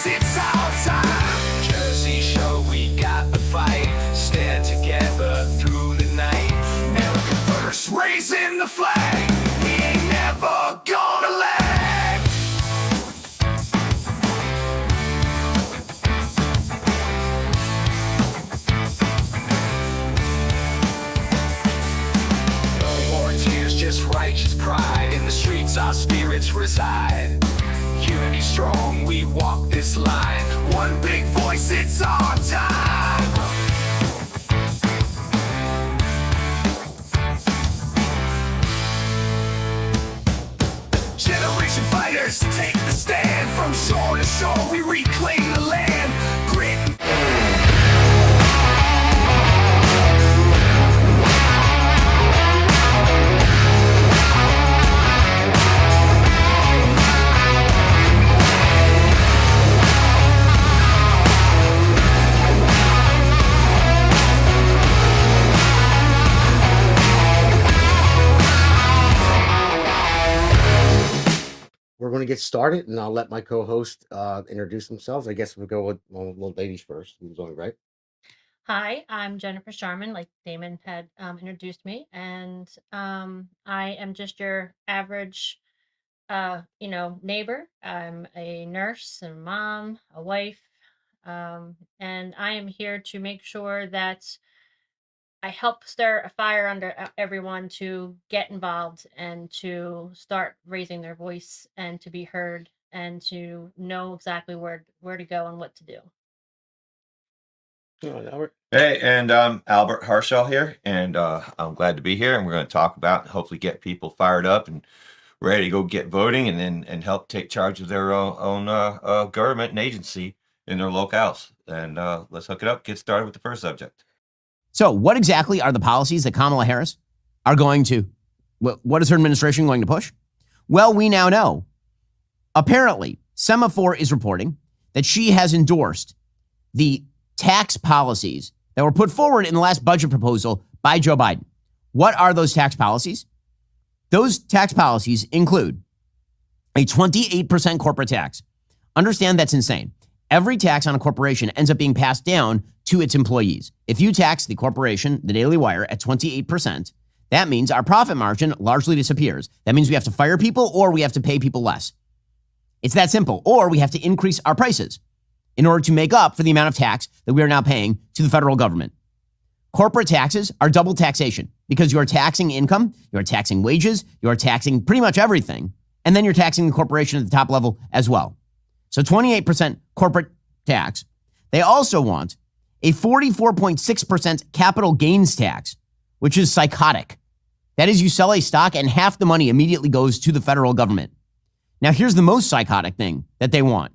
voice, it's our time. Jersey Show, we got the fight. Stand together through the night. America first, raising the flag. We ain't never gonna lag. No more tears, just righteous pride. In the streets, our spirits reside. Unity strong, we walk this line. One big voice, it's our time. Generation fighters, take the stand. From shore to shore, we reclaim the land. Grit. We're going to get started, and I'll let my co-host introduce themselves. I guess we'll go with little ladies first. Who's on, right? Hi, I'm Jennifer Sharman, like Damon had introduced me, and I am just your average, neighbor. I'm a nurse, a mom, a wife, and I am here to make sure that I help stir a fire under everyone to get involved and to start raising their voice and to be heard and to know exactly where to go and what to do. Oh, Albert. Hey, and Albert Harshall here, and I'm glad to be here. And we're going to talk about and hopefully get people fired up and ready to go get voting, and then help take charge of their own government and agency in their locales. And let's hook it up. Get started with the first subject. So, what exactly are the policies that Kamala Harris are going to? What is her administration going to push? Well, we now know. Apparently, Semaphore is reporting that she has endorsed the tax policies that were put forward in the last budget proposal by Joe Biden. What are those tax policies? Those tax policies include a 28% corporate tax. Understand that's insane. Every tax on a corporation ends up being passed down to its employees. If you tax the corporation, the Daily Wire, at 28%, that means our profit margin largely disappears. That means we have to fire people or we have to pay people less. It's that simple. Or we have to increase our prices in order to make up for the amount of tax that we are now paying to the federal government. Corporate taxes are double taxation because you are taxing income, you are taxing wages, you are taxing pretty much everything, and then you're taxing the corporation at the top level as well. So 28% corporate tax. They also want a 44.6% capital gains tax, which is psychotic. That is, you sell a stock and half the money immediately goes to the federal government. Now, here's the most psychotic thing that they want.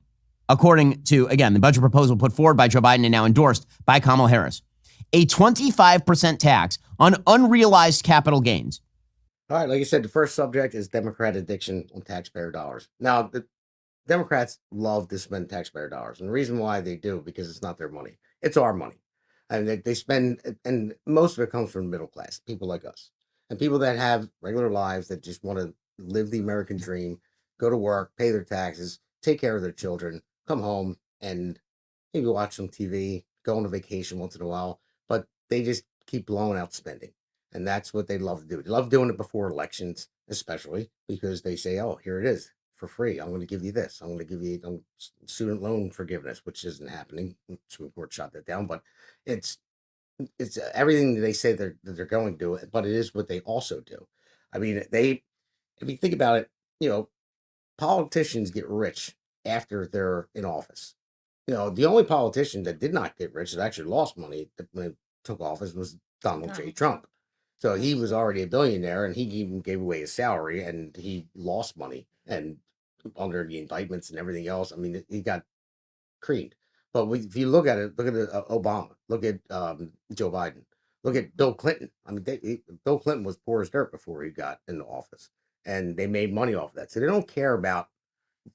According to, again, the budget proposal put forward by Joe Biden and now endorsed by Kamala Harris, a 25% tax on unrealized capital gains. All right, like you said, the first subject is Democrat addiction on taxpayer dollars. Now, the Democrats love to spend taxpayer dollars, and the reason why they do, because it's not their money. It's our money. And they spend, and most of it comes from middle class, people like us, and people that have regular lives that just want to live the American dream, go to work, pay their taxes, take care of their children, come home and maybe watch some TV, go on a vacation once in a while, but they just keep blowing out spending. And that's what they love to do. They love doing it before elections, especially because they say, oh, here it is for free. I'm going to give you this. I'm going to give you student loan forgiveness, which isn't happening. Supreme Court shot that down, but it's everything that they say that they're going to do, but it is what they also do. I mean, if you think about it, politicians get rich after they're in office. The only politician that did not get rich, that actually lost money when he took office, was Donald J. Trump. So he was already a billionaire, and he even gave away his salary, and he lost money, and under the indictments and everything else, I mean, he got creamed. But if you look at it, look at Obama, look at Joe Biden, look at Bill Clinton. I mean, Bill Clinton was poor as dirt before he got into office, and they made money off of that. So they don't care about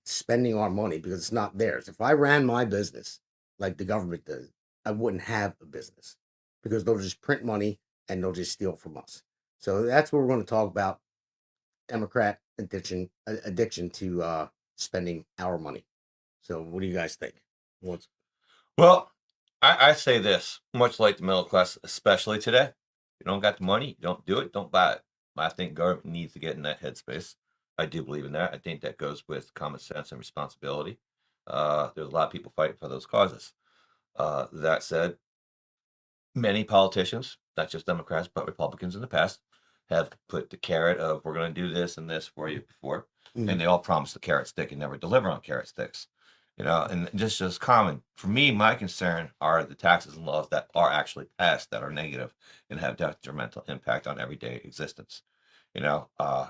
spending our money because it's not theirs. If I ran my business like the government does, I wouldn't have a business because they'll just print money and they'll just steal from us. So that's what we're going to talk about. Democrat addiction to spending our money. So what do you guys think? What's Well, I say this, much like the middle class, especially today. You don't got the money, you don't do it, don't buy it. I think government needs to get in that headspace. I do believe in that. I think that goes with common sense and responsibility. There's a lot of people fighting for those causes. That said, many politicians, not just Democrats, but Republicans in the past, have put the carrot of we're going to do this and this for you before, and they all promise the carrot stick and never deliver on carrot sticks. And just common for me, my concern are the taxes and laws that are actually passed that are negative and have detrimental impact on everyday existence. You know, uh,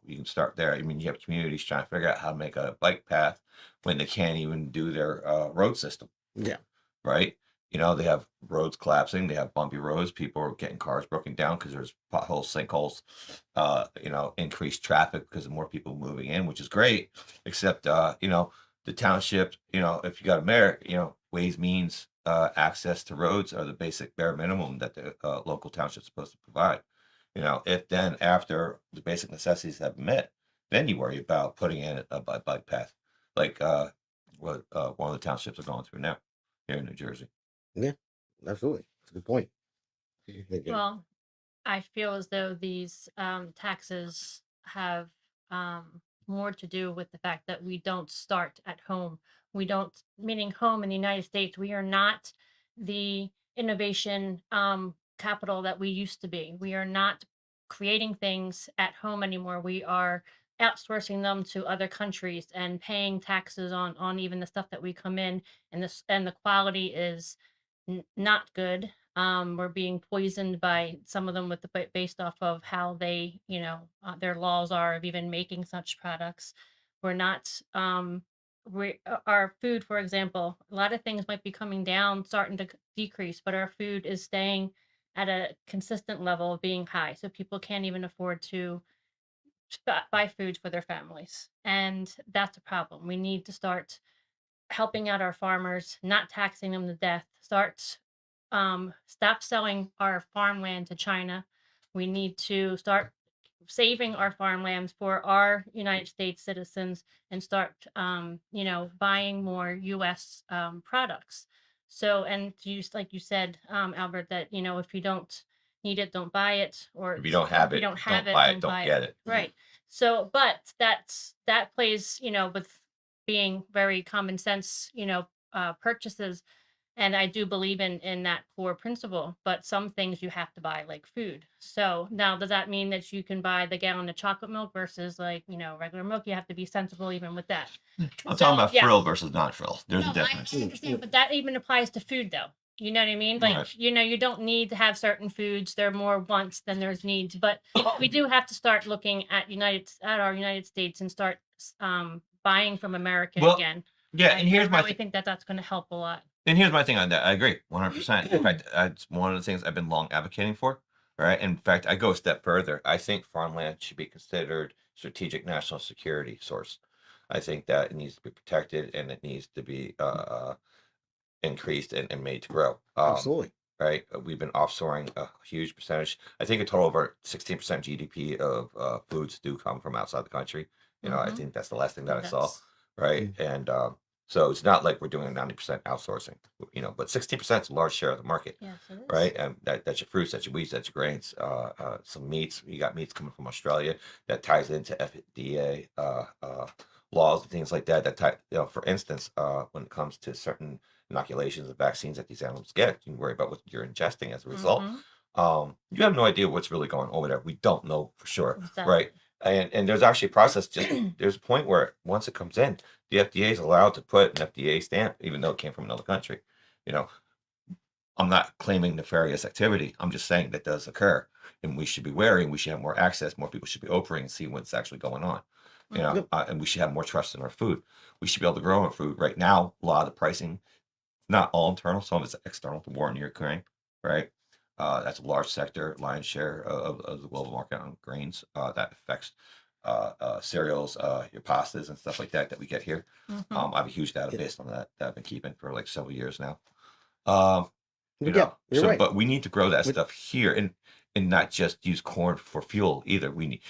you can start there. I mean, you have communities trying to figure out how to make a bike path when they can't even do their road system, Yeah. right? They have roads collapsing, they have bumpy roads, people are getting cars broken down because there's potholes, sinkholes, increased traffic because of more people moving in, which is great, except the township, if you got a mayor, ways, means, access to roads are the basic bare minimum that the local township's supposed to provide. If then after the basic necessities have been met, then you worry about putting in a bike path, like what one of the townships are going through now here in New Jersey. Yeah. Absolutely. That's a good point. Again, Well, I feel as though these taxes have more to do with the fact that we don't start at home. We don't, meaning home in the United States, we are not the innovation capital that we used to be. We are not creating things at home anymore. We are outsourcing them to other countries and paying taxes on even the stuff that we come in, and the quality is not good. We're being poisoned by some of them with based off of how they, their laws are of even making such products. We're not, our food, for example, a lot of things might be coming down, starting to decrease, but our food is staying at a consistent level of being high. So people can't even afford to buy food for their families. And that's a problem. We need to start helping out our farmers, not taxing them to death, stop selling our farmland to China. We need to start saving our farmlands for our United States citizens and start, buying more U.S. Products. So, and like you said, Albert, that if you don't need it, don't buy it, or If you don't have if you it, don't have don't it, buy it, don't don't buy get it. it. Right. So, but that plays, with being very common sense, purchases. And I do believe in that core principle, but some things you have to buy, like food. So now, does that mean that you can buy the gallon of chocolate milk versus, like, regular milk? You have to be sensible even with that. I'm So talking about yeah, frill versus non-frill. There's a no, I difference. understand, but that even applies to food, though. You know what I mean? Like, Right. you don't need to have certain foods. There are more wants than there's needs. But we do have to start looking at our United States and start buying from America Well, again. yeah, I and here's my really think that that's going to help a lot. And here's my thing on that. I agree 100%. In fact, it's one of the things I've been long advocating for. Right. In fact, I go a step further. I think farmland should be considered strategic national security source. I think that it needs to be protected and it needs to be increased and made to grow. absolutely. Right. We've been offshoring a huge percentage. I think a total of over 16% GDP of foods do come from outside the country. I Mhm. think that's the last thing that I saw. That's Right. And so it's not like we're doing 90% outsourcing, but 16% is a large share of the market. yes, it is. Right. And that's your fruits, that's your wheats, that's your grains, some meats. You got meats coming from Australia that ties into FDA laws and things like that. That tie, for instance, when it comes to certain inoculations and vaccines that these animals get, you can worry about what you're ingesting as a result. Mhm. You have no idea what's really going on there. We don't know for sure, right? Exactly. And there's actually a process. Just there's a point where once it comes in, the FDA is allowed to put an FDA stamp, even though it came from another country. You know, I'm not claiming nefarious activity. I'm just saying that does occur, and we should be wary. And we should have more access. More people should be opening and see what's actually going on. Mhm. And we should have more trust in our food. We should be able to grow our food. Right now, a lot of the pricing, not all internal, some of it's external. The war in Ukraine, right? That's a large sector, lion's share of the global market on grains. That affects cereals, your pastas and stuff like that we get here. Mhm. I have a huge database on that I've been keeping for like several years now. Um, But yeah, you're right. but we need to grow that With- stuff here and not just use corn for fuel either. We need,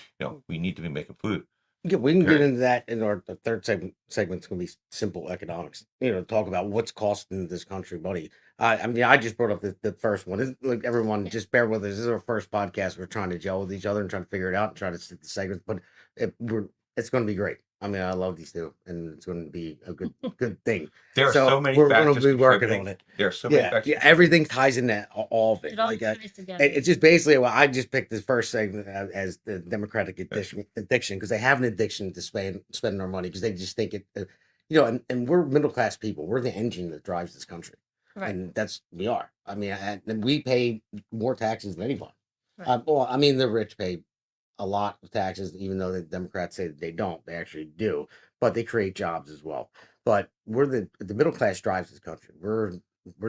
we need to be making food. Yeah, we can get Period. into that in our the third segment's gonna be simple economics. Talk about what's costing this country money. I mean, I just brought up the first one. Like everyone, Yeah. just bear with us. This is our first podcast. We're trying to gel with each other and trying to figure it out and try to stick the segments, but it's going to be great. I mean, I love these two, and it's going to be a good thing. There are So so many we're going to factors be working contributing. on it. There are so many Yeah, factors yeah. contributing. Everything ties in that, all of it. It all Like ties together. it's just basically, well, I just picked the first segment as the Democratic addiction because they have an addiction to spending our money because they just think it, and we're middle class people. We're the engine that drives this country, Right. and we are. I mean, and we pay more taxes than anybody. Right. Well, I mean, the rich pay a lot of taxes, even though the Democrats say that they don't. They actually do, but they create jobs as well. But we're the middle class drives this country. We're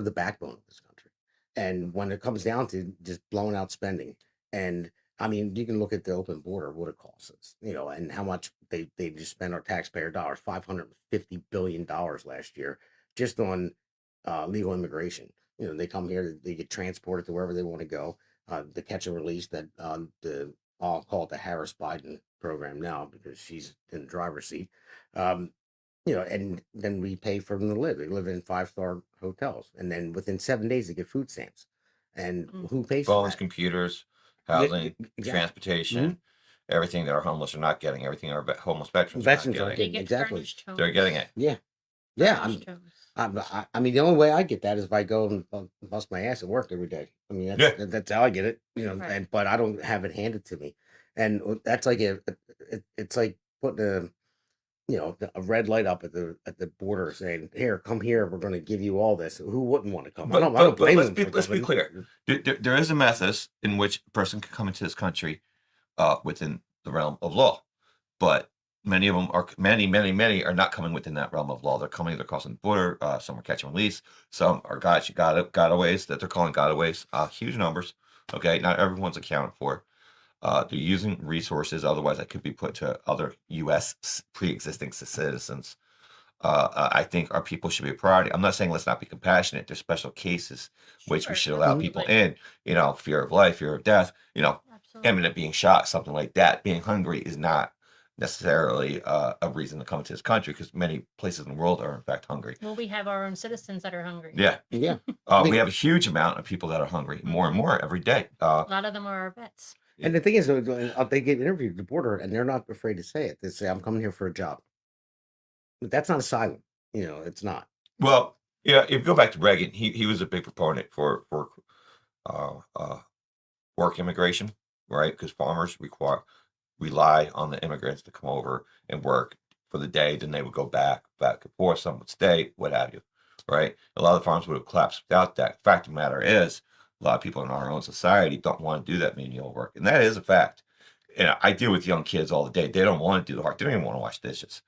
the backbone of this country. And when it comes down to just blowing out spending, and I mean, you can look at the open border, what it costs us, and how much they just spend our taxpayer dollars, $550 billion last year, just on legal immigration. They come here, they get transported to wherever they want to go. The catch and release that the I'll call it the Harris Biden program now because she's in the driver's seat. Um, and then we pay for them to live. They live in 5-star hotels, and then within 7 days they get food stamps. And Mm. who pays for Phones, that? computers, Yeah, housing, exactly. transportation, everything that our homeless are not getting, everything our homeless veterans Veterans are aren't not They getting. getting get exactly. furnished homes. They're getting it. Yeah, yeah. Furnished homes. I mean, the only way I get that is if I go and bust my ass at work every day. I mean, Yeah. that's how I get it. Right. But I don't have it handed to me, and that's like it's like putting a red light up at the border saying, "Here, come here. We're going to give you all this." Who wouldn't want to come? I don't But blame let's them be for let's be coming. clear. There is a method in which a person can come into this country within the realm of law, but many of them are many are not coming within that realm of law. They're coming, they're crossing the border. Some are catch and release. Some are gotaways that they're calling gotaways. Huge numbers. Okay, not everyone's accounted for. They're using resources otherwise that could be put to other U.S. pre-existing citizens. I think our people should be a priority. I'm not saying let's not be compassionate. There's special cases which we Sure, should allow people absolutely. in. Fear of life, fear of death. Absolutely. Imminent being shot, something like that. Being hungry is not necessarily a reason to come to this country because many places in the world are in fact hungry. Well, we have our own citizens that are hungry. Yeah, Yeah, I we mean, have a huge amount of people that are hungry, more and more every day. A lot of them are our vets. and the thing is, they get interviewed at the border, and they're not afraid to say it. They say, "I'm coming here for a job." But that's not asylum. It's not. Well, yeah, if you go back to Reagan, he was a big proponent for uh, uh, work immigration, right? Because farmers rely on the immigrants to come over and work for the day, then they would go back and forth. Some would stay, what have you, right? A lot of the farms would have collapsed without that. Fact of the matter is, a lot of people in our own society don't want to do that menial work, and that is a fact. And I deal with young kids all the day. They don't want to do the work. They don't even want to wash dishes,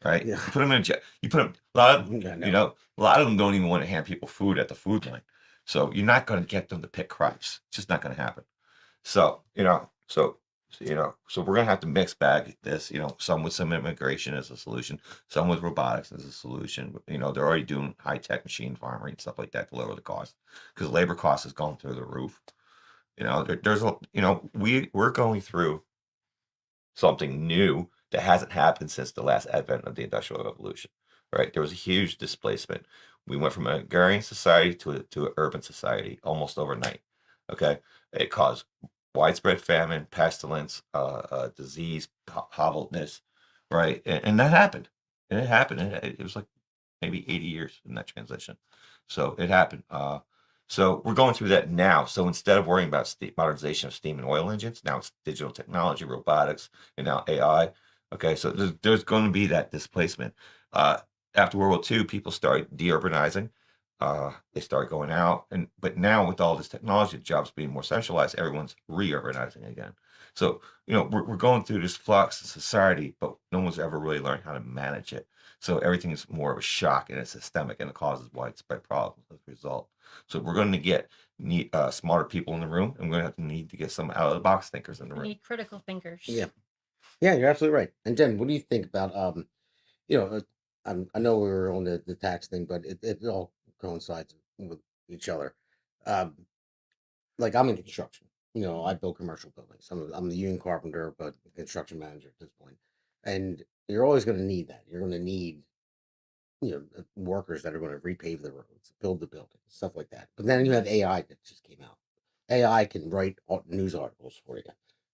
right? Yeah. You put them in jail. You put them. A lot of I know. a lot of them don't even want to hand people food at the food line. So you're not going to get them to pick crops. It's just not going to happen. So so we're gonna have to mix bag this. Some with some immigration as a solution, some with robotics as a solution. They're already doing high tech machine farming and stuff like that to lower the cost because labor costs has gone through the roof. There's a we're going through something new that hasn't happened since the last advent of the Industrial Revolution. Right? There was a huge displacement. We went from an agrarian society to an urban society almost overnight. Okay, it caused widespread famine, pestilence, disease, hovelessness, right? And that happened. And it happened. It was like maybe 80 years in that transition. So it happened. So we're going through that now. So instead of worrying about modernization of steam and oil engines, now it's digital technology, robotics, and now AI. Okay, so there's going to be that displacement. After World War II, people started deurbanizing. They started going out, but now with all this technology, jobs being more centralized, everyone's reurbanizing again. So we're going through this flux in society, but no one's ever really learned how to manage it. So everything is more of a shock and it's systemic and it causes widespread problems as a result. So we're going to need smarter people in the room, and we're going to have to need to get some out of the box thinkers in the We room. need critical thinkers. Yeah, you're absolutely right. And Jen, what do you think about you know, I know we were on the tax thing, but it all coincides with each other. Um, like I'm in construction. I build commercial buildings. I'm the union carpenter, but construction manager at this point. and you're always going to need that. You're going to need, workers that are going to repave the roads, build the buildings, stuff like that. But then you have AI that just came out. AI can write news articles for you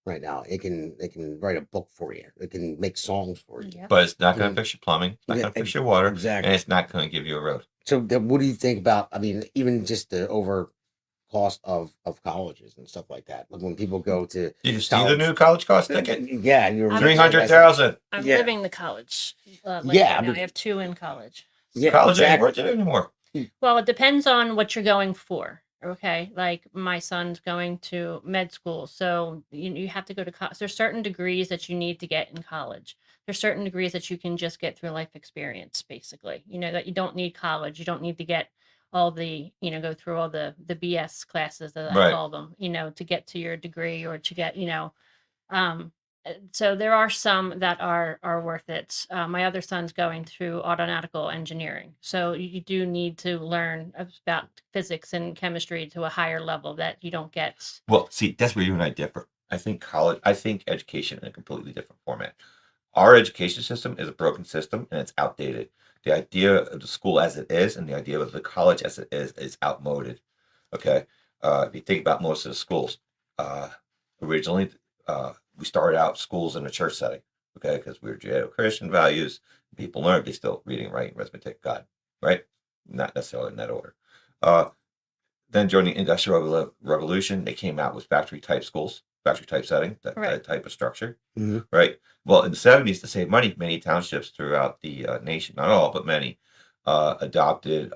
right now. It can write a book for you. It can make songs for you. Yep. But it's not I going mean, to fix your plumbing. It's not yeah, going to fix your water. exactly. And it's not going to give you a road. So what do you think about? I mean, even just the over cost of colleges and stuff like that. Like when people go to Did you see the college, new college cost ticket? yeah, and you're I'm- 300,000. I'm Yeah. living the college. Life Yeah, right I now. mean- I have 2 in college. Yeah, College ain't exactly. worth it anymore. Well, it depends on what you're going for. Okay, like my son's going to med school, so you have to go to college. There's certain degrees that you need to get in college. There's certain degrees that you can just get through life experience, basically. That you don't need college. You don't need to get all the, go through all the BS classes that I Right. call them, to get to your degree or to get, so there are some that are worth it. My other son's going through aeronautical engineering, so you do need to learn about physics and chemistry to a higher level that you don't get. Well, see, that's where you and I differ. I think education in a completely different format. Our education system is a broken system and it's outdated. The idea of the school as it is and the idea of the college as it is outmoded. Okay. If you think about most of the schools, originally, we started out schools in a church setting, okay, because we were Judeo-Christian values. People learned they still reading, writing, arithmetic, God, right? Not necessarily in that order. Then during the Industrial Revolution, they came out with factory type schools, factory type setting, that Right. type of structure, Mhm. right? Well, in the 70s, to save money, many townships throughout the nation, not all, but many, adopted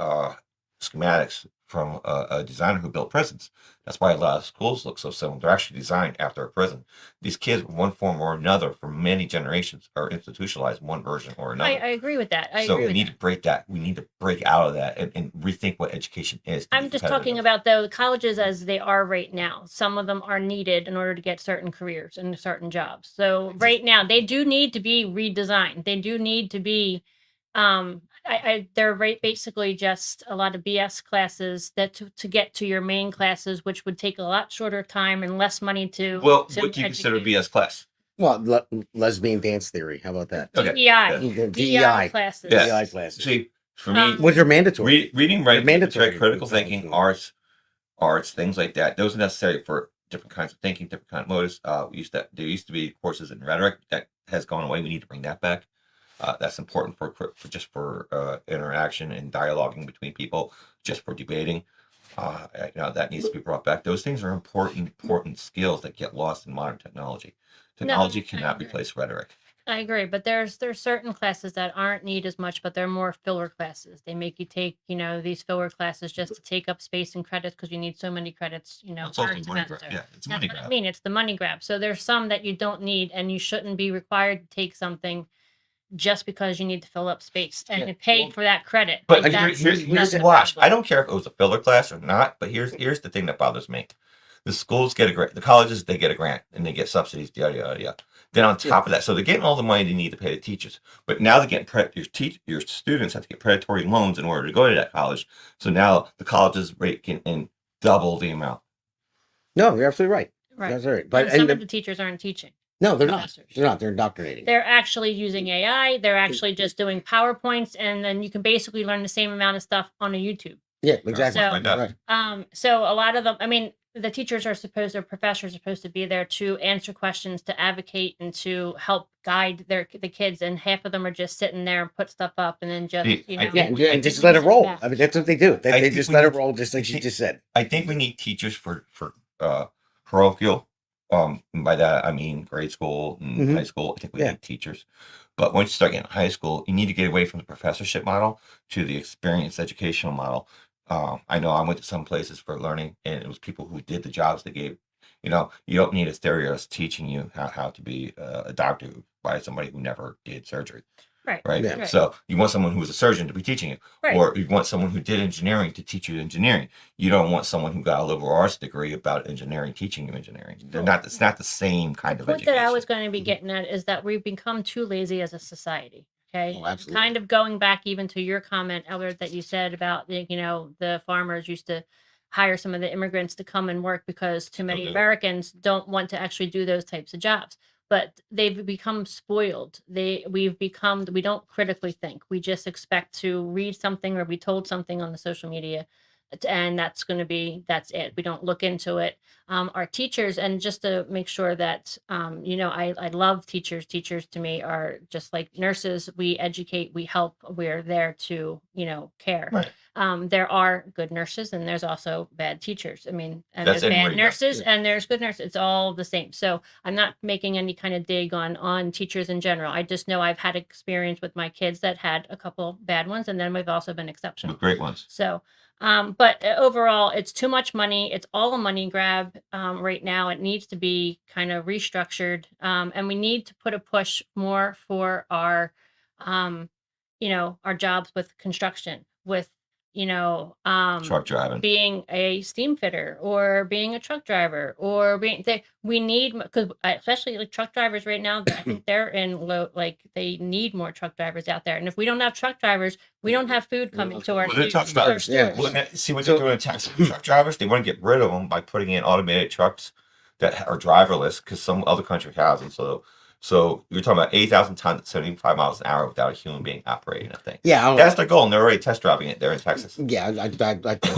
schematics from a designer who built prisons. That's why a lot of schools look so similar. They're actually designed after a prison. These kids, one form or another, for many generations, are institutionalized in one version or I another. agree with that. I So agree we with need that. to break that. We need to break out of that and rethink what education is. to be I'm just talking competitive. about the colleges as they are right now. Some of them are needed in order to get certain careers and certain jobs. So right now they do need to be redesigned. They do need to be they're basically just a lot of BS classes that to get to your main classes, which would take a lot shorter time and less money to Well, to what do you consider educate. BS class? Well, lesbian dance theory. How about that? Okay. DEI. Yeah. DEI classes. Yeah. DEI classes. See, for me, Which are mandatory. reading, writing, mandatory arithmetic, critical in college thinking, schools. arts, things like that. Those are necessary for different kinds of thinking, different kind of motives. There used to be courses in rhetoric that has gone away. We need to bring that back. That's important for interaction and dialoguing between people, just for debating. That needs to be brought back. Those things are important skills that get lost in modern technology. Technology I cannot agree. replace rhetoric. I agree, but there's certain classes that aren't need as much, but they're more filler classes. They make you take, these filler classes just to take up space and credits because you need so many credits, It's per also money grab. semester. Yeah, it's a That's money what I grab. mean. It's the money grab. So there's some that you don't need, and you shouldn't be required to take something just because you need to fill up space and Yeah, pay well, for that credit. But Like, here's that's the the wash. problem. I don't care if it was a filler class or not, but here's the thing that bothers me. The schools get a grant. The colleges, they get a grant and they get subsidies, yada, yada, yada. Then on top of that, so they're getting all the money they need to pay the teachers. But now they're getting your students have to get predatory loans in order to go to that college. So now the colleges rate can double the amount. No, you're absolutely right. Right. That's right. But But some of the teachers aren't teaching. no, they're not. professors. They're not. They're indoctrinating. They're actually using AI. They're actually just doing PowerPoints, and then you can basically learn the same amount of stuff on a YouTube. Yeah, exactly. So- Find out. Right. So a lot of them, I mean, the teachers their professors are supposed to be there to answer questions, to advocate, and to help guide the kids. And half of them are just sitting there and put stuff up, and then just See, I Yeah, think- and just let it roll. I mean, that's what they do. I They think just we let need it to- roll, just like I you think- just said. I think we need teachers for parochial. And by that I mean grade school and Mhm. high school. I think we Yeah. need teachers. But once you start getting high school, you need to get away from the professorship model to the experience educational model. I know I went to some places for learning, and it was people who did the jobs they gave. You don't need a stereotype teaching you how to be a doctor by somebody who never did surgery. Right. Right. Yeah. Right. So you want someone who was a surgeon to be teaching you, Right. or you want someone who did engineering to teach you engineering. You don't want someone who got a liberal arts degree about engineering teaching you engineering. They're not. It's not the same kind The of point education. that I was going to be getting at is that we've become too lazy as a society. Okay. Oh, absolutely. Kind of going back even to your comment, Albert, that you said about the farmers used to hire some of the immigrants to come and work because too many do it. Americans don't want to actually do those types of jobs. but they've become spoiled. We don't critically think. We just expect to read something or be told something on the social media, and that's it. We don't look into it. Our teachers, and just to make sure that, I love teachers. Teachers to me are just like nurses. We educate, we help, we're there to, care. Right. There are good nurses and there's also bad teachers. I mean, and That's there's anywhere bad you go. nurses and there's good nurses. It's all the same. So I'm not making any kind of dig on teachers in general. I just know I've had experience with my kids that had a couple bad ones, and then we've also been exceptional. With great ones. So, but overall, it's too much money. It's all a money grab right now. It needs to be kind of restructured, and we need to put a push more for um, our jobs with construction, with Truck driving. being a steam fitter or being a truck driver or we need, because especially like truck drivers right now, I think they're in low, like they need more truck drivers out there. And if we don't have truck drivers, we don't have food coming to our Well, they're talking to our about- stores. Well, see what they're doing in Texas. Truck drivers, they want to get rid of them by putting in automated trucks that are driverless because some other country has them. So you're talking about 8,000 tons at 75 miles an hour without a human being operating that thing. Yeah, I don't- That's their goal, and they're already test driving it there in Texas. yeah, I doubt that's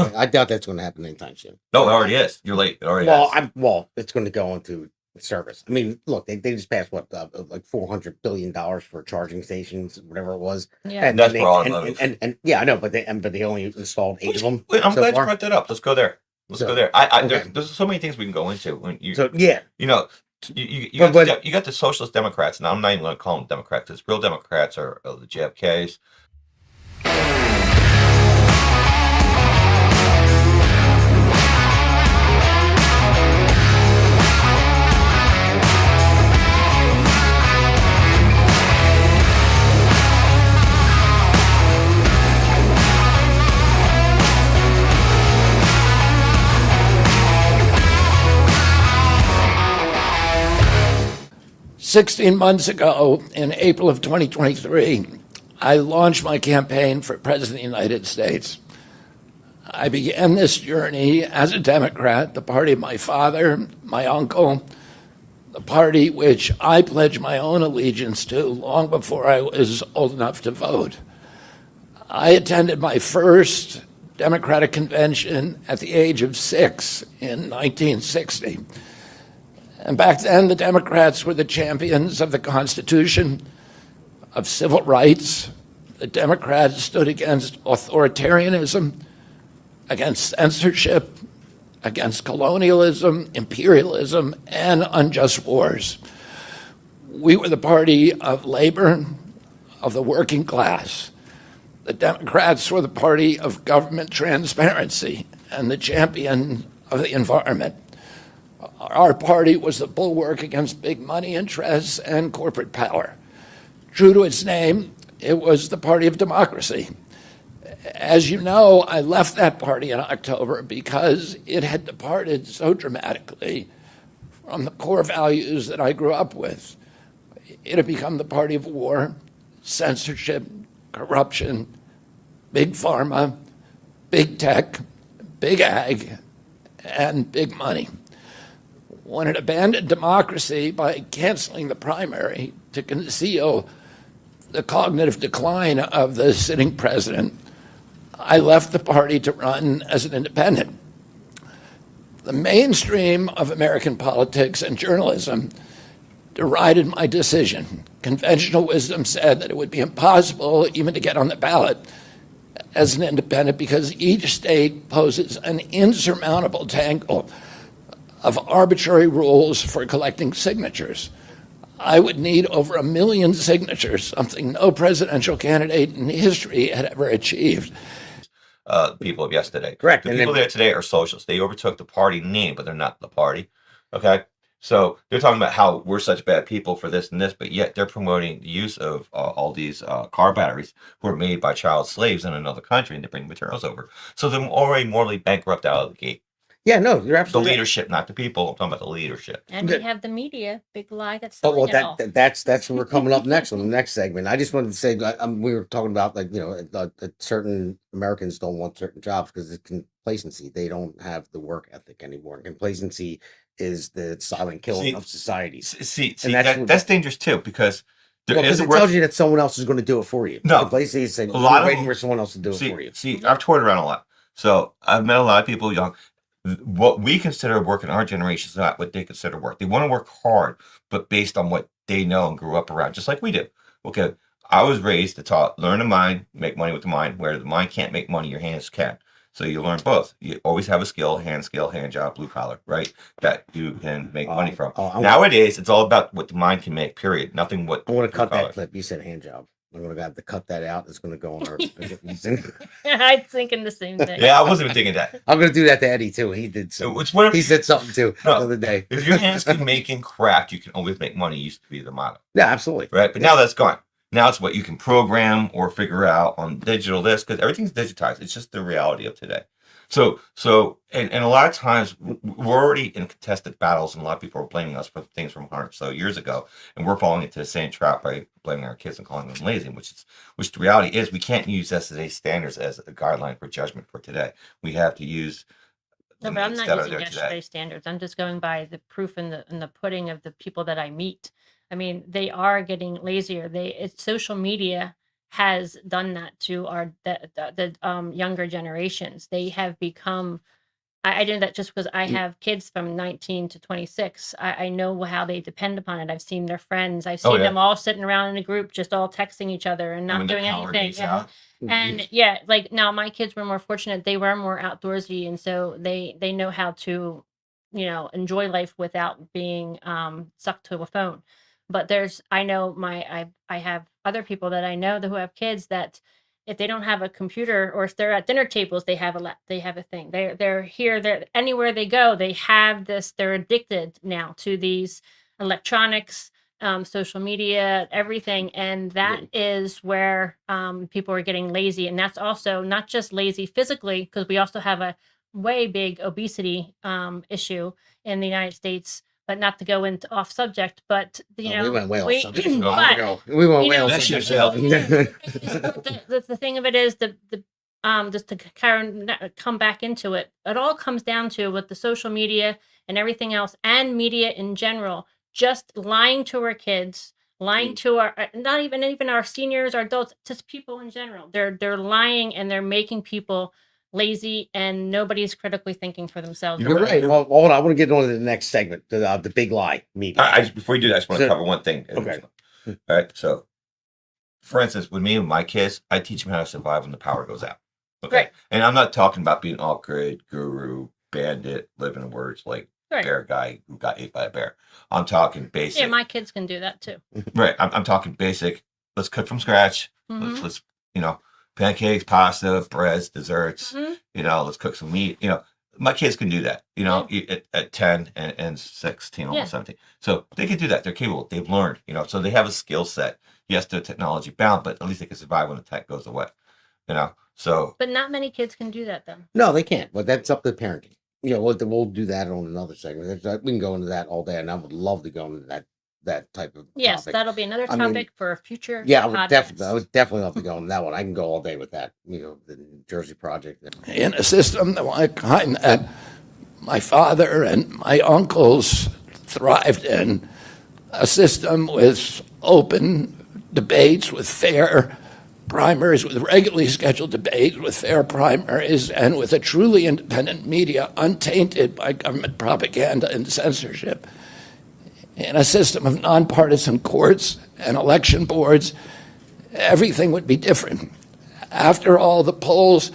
going to happen anytime soon. No, it already is. You're late. It already is. It's going to go into service. I mean, look, they just passed like $400 billion for charging stations, whatever it was. Yeah. And that's they, for automotive. and yeah, I know, but they only installed 8 of them. Wait, I'm so glad far. you brought that up. Let's go there. Let's So, go there. okay. There's so many things we can go into when you. So yeah, You know, you got the socialist Democrats, and I'm not even going to call them Democrats. Because real Democrats are the JFKs. "16 months ago, in April of 2023, I launched my campaign for President of the United States. I began this journey as a Democrat, the party of my father, my uncle, the party which I pledged my own allegiance to long before I was old enough to vote. I attended my first Democratic convention at the age of 6 in 1960. And back then, the Democrats were the champions of the Constitution, of civil rights. The Democrats stood against authoritarianism, against censorship, against colonialism, imperialism, and unjust wars. We were the party of labor, of the working class. The Democrats were the party of government transparency and the champion of the environment. Our party was the bulwark against big money interests and corporate power. True to its name, it was the party of democracy. As you know, I left that party in October because it had departed so dramatically from the core values that I grew up with. It had become the party of war, censorship, corruption, big pharma, big tech, big ag, and big money. When it abandoned democracy by canceling the primary to conceal the cognitive decline of the sitting president, I left the party to run as an independent. The mainstream of American politics and journalism derided my decision. Conventional wisdom said that it would be impossible even to get on the ballot as an independent because each state poses an insurmountable tangle of arbitrary rules for collecting signatures. I would need over 1 million signatures, something no presidential candidate in history had ever achieved. People of yesterday. Correct. The And people then- there today are socialists. They overtook the party name, but they're not the party. Okay? So they're talking about how we're such bad people for this and this, but yet they're promoting the use of all these car batteries who are made by child slaves in another country, and they bring materials over. So they're already morally bankrupt out of the gate. yeah, no, you're The absolutely right. leadership, not the people. I'm talking about the leadership. And Good. we have the media, big lie that's Oh selling well, it all. that's where we're coming up next on the next segment. I just wanted to say we were talking about that certain Americans don't want certain jobs because it's complacency. They don't have the work ethic anymore. Complacency is the silent killing See- of societies. See, that's what- that's dangerous too, because there Well, is because a it work. tells you that someone else is going to do it for you. No. Basically, it's saying A lot you're of waiting them- for someone else to do it for you. See, I've toured around a lot, so I've met a lot of people young. What we consider work in our generation is not what they consider work. They want to work hard, but based on what they know and grew up around, just like we do. Okay, I was raised to taught learn the mind, make money with the mind. Where the mind can't make money, your hands can. So you learn both. You always have a skill, hand job, blue collar, right? That you can make money from. Nowadays, it's all about what the mind can make. Period. Nothing what. I'm going to cut blue collar. that clip. You said hand job. I'm going to have to cut that out. It's going to go on our. I'm thinking the same thing. Yeah, I wasn't even thinking that. I'm going to do that to Eddie too. He did so. It's whatever. He said something too No. the other day. If your hands can make and craft, you can always make money. Used to be the motto, Yeah, absolutely. right? But now that's gone. Now it's what you can program or figure out on digital this, because everything's digitized. It's just the reality of today. And a lot of times we're already in contested battles, and a lot of people are blaming us for things from 100 or so years ago, and we're falling into the same trap by blaming our kids and calling them lazy. Which the reality is, we can't use today's standards as a guideline for judgment for today. We have to use. No, but I'm means not that are using there yesterday's standards. I'm just going by the proof and the pudding of the people that I meet. I mean, they are getting lazier. It's social media has done that to the younger generations. They have become. I did that just because I have kids from 19 to 26. I know how they depend upon it. I've seen their friends. I've seen yeah. them all sitting around in a group, just all texting each other and not When the doing power anything. goes out. And yeah, like now my kids were more fortunate. They were more outdoorsy, and so they know how to, enjoy life without being sucked to a phone. But I know I have other people that I know who have kids that if they don't have a computer or if they're at dinner tables, they have a thing. They're here, they're anywhere they go, they have this, they're addicted now to these electronics, social media, everything. And that is where people are getting lazy. And that's also not just lazy physically, because we also have a way big obesity issue in the United States. But not to go into off subject, but We went way off subject. but, We went way you know, off That subject. shit's hell. the thing of it is the just to come back into it, it all comes down to with the social media and everything else and media in general, just lying to our kids, lying to our not even our seniors, our adults, just people in general. They're lying and they're making people lazy, and nobody's critically thinking for themselves. You're right. Well, hold on. I want to get on to the next segment, the big lie media. Before you do that, I just want to So- cover one thing. Okay. All right. So, for instance, with me and my kids, I teach them how to survive when the power goes out. Okay. Right. And I'm not talking about being all good, guru, bandit, living in words like Right. bear guy who got ate by a bear. I'm talking basic. Yeah, my kids can do that too. Right. I'm talking basic. Let's cook from scratch. Mhm. Let's pancakes, pasta, breads, desserts. Mhm. Let's cook some meat. My kids can do that. At 10 and 16, almost Yeah. 17. So they can do that. They're capable. They've learned. So they have a skill set. Yes, they're technology bound, but at least they can survive when the tech goes away. So But not many kids can do that though. No, they can't. But that's up to parenting. We'll do that on another segment. We can go into that all day, and I would love to go into that type of Yes, topic. that'll be another I mean, topic for a future. Yeah, I would podcast. definitely love to go on that one. I can go all day with that. The New Jersey Project. In a system like kind that my father and my uncles thrived in, a system with open debates, with fair primaries, with regularly scheduled debates, with fair primaries, and with a truly independent media untainted by government propaganda and censorship. In a system of nonpartisan courts and election boards, everything would be different. After all, the polls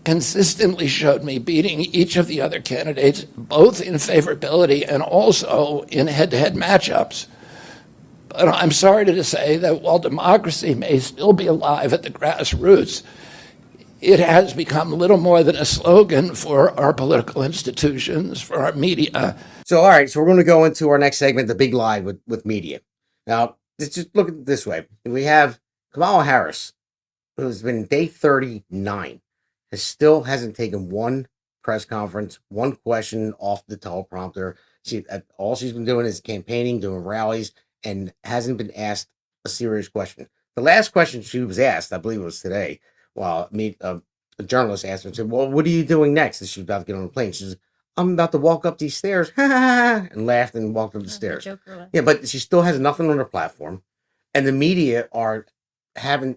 consistently showed me beating each of the other candidates, both in favorability and also in head-to-head matchups. But I'm sorry to say that while democracy may still be alive at the grassroots, it has become little more than a slogan for our political institutions, for our media. So, all right. So we're going to go into our next segment, the big lie with media. Now, let's just look at it this way. We have Kamala Harris, who's been day 39, still hasn't taken one press conference, one question off the teleprompter. All she's been doing is campaigning, doing rallies, and hasn't been asked a serious question. The last question she was asked, I believe it was today, a journalist asked her and said, well, what are you doing next? And she was about to get on the plane. She says, I'm about to walk up these stairs, and laughed and walked up the The stairs. Joker laugh. Yeah, but she still has nothing on her platform, and the media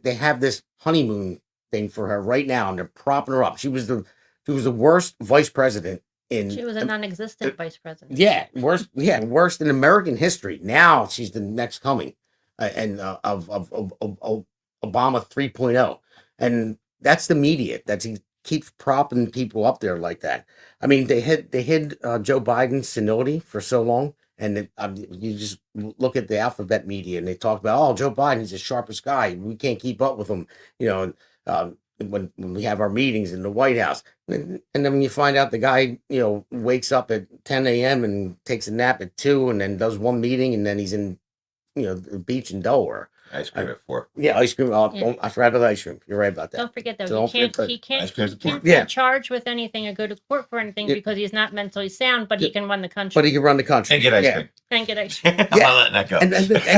they have this honeymoon thing for her right now, and they're propping her up. She was the worst vice president in She was a non-existent vice president. worst in American history. Now she's the next coming, and of Obama 3.0, and that's the media that he keeps propping people up there like that. I mean, they hid Joe Biden's senility for so long, and you just look at the alphabet media, and they talk about, oh, Joe Biden's the sharpest guy. We can't keep up with him, you know. When we have our meetings in the White House, and then when you find out the guy, wakes up at 10 a.m. and takes a nap at 2, and then does one meeting, and then he's in, the beach in Delaware. Ice cream at 4. Yeah, ice cream. Yeah. I forgot about ice cream. You're right about that. Don't forget though, So he don't forget- can't Ice Yeah. be charged with anything or go to court for anything Yeah. because he's not mentally sound, but he can run the country But he can run the country And get ice Yeah. cream. and get ice cream. I'm Yeah. not letting that go. And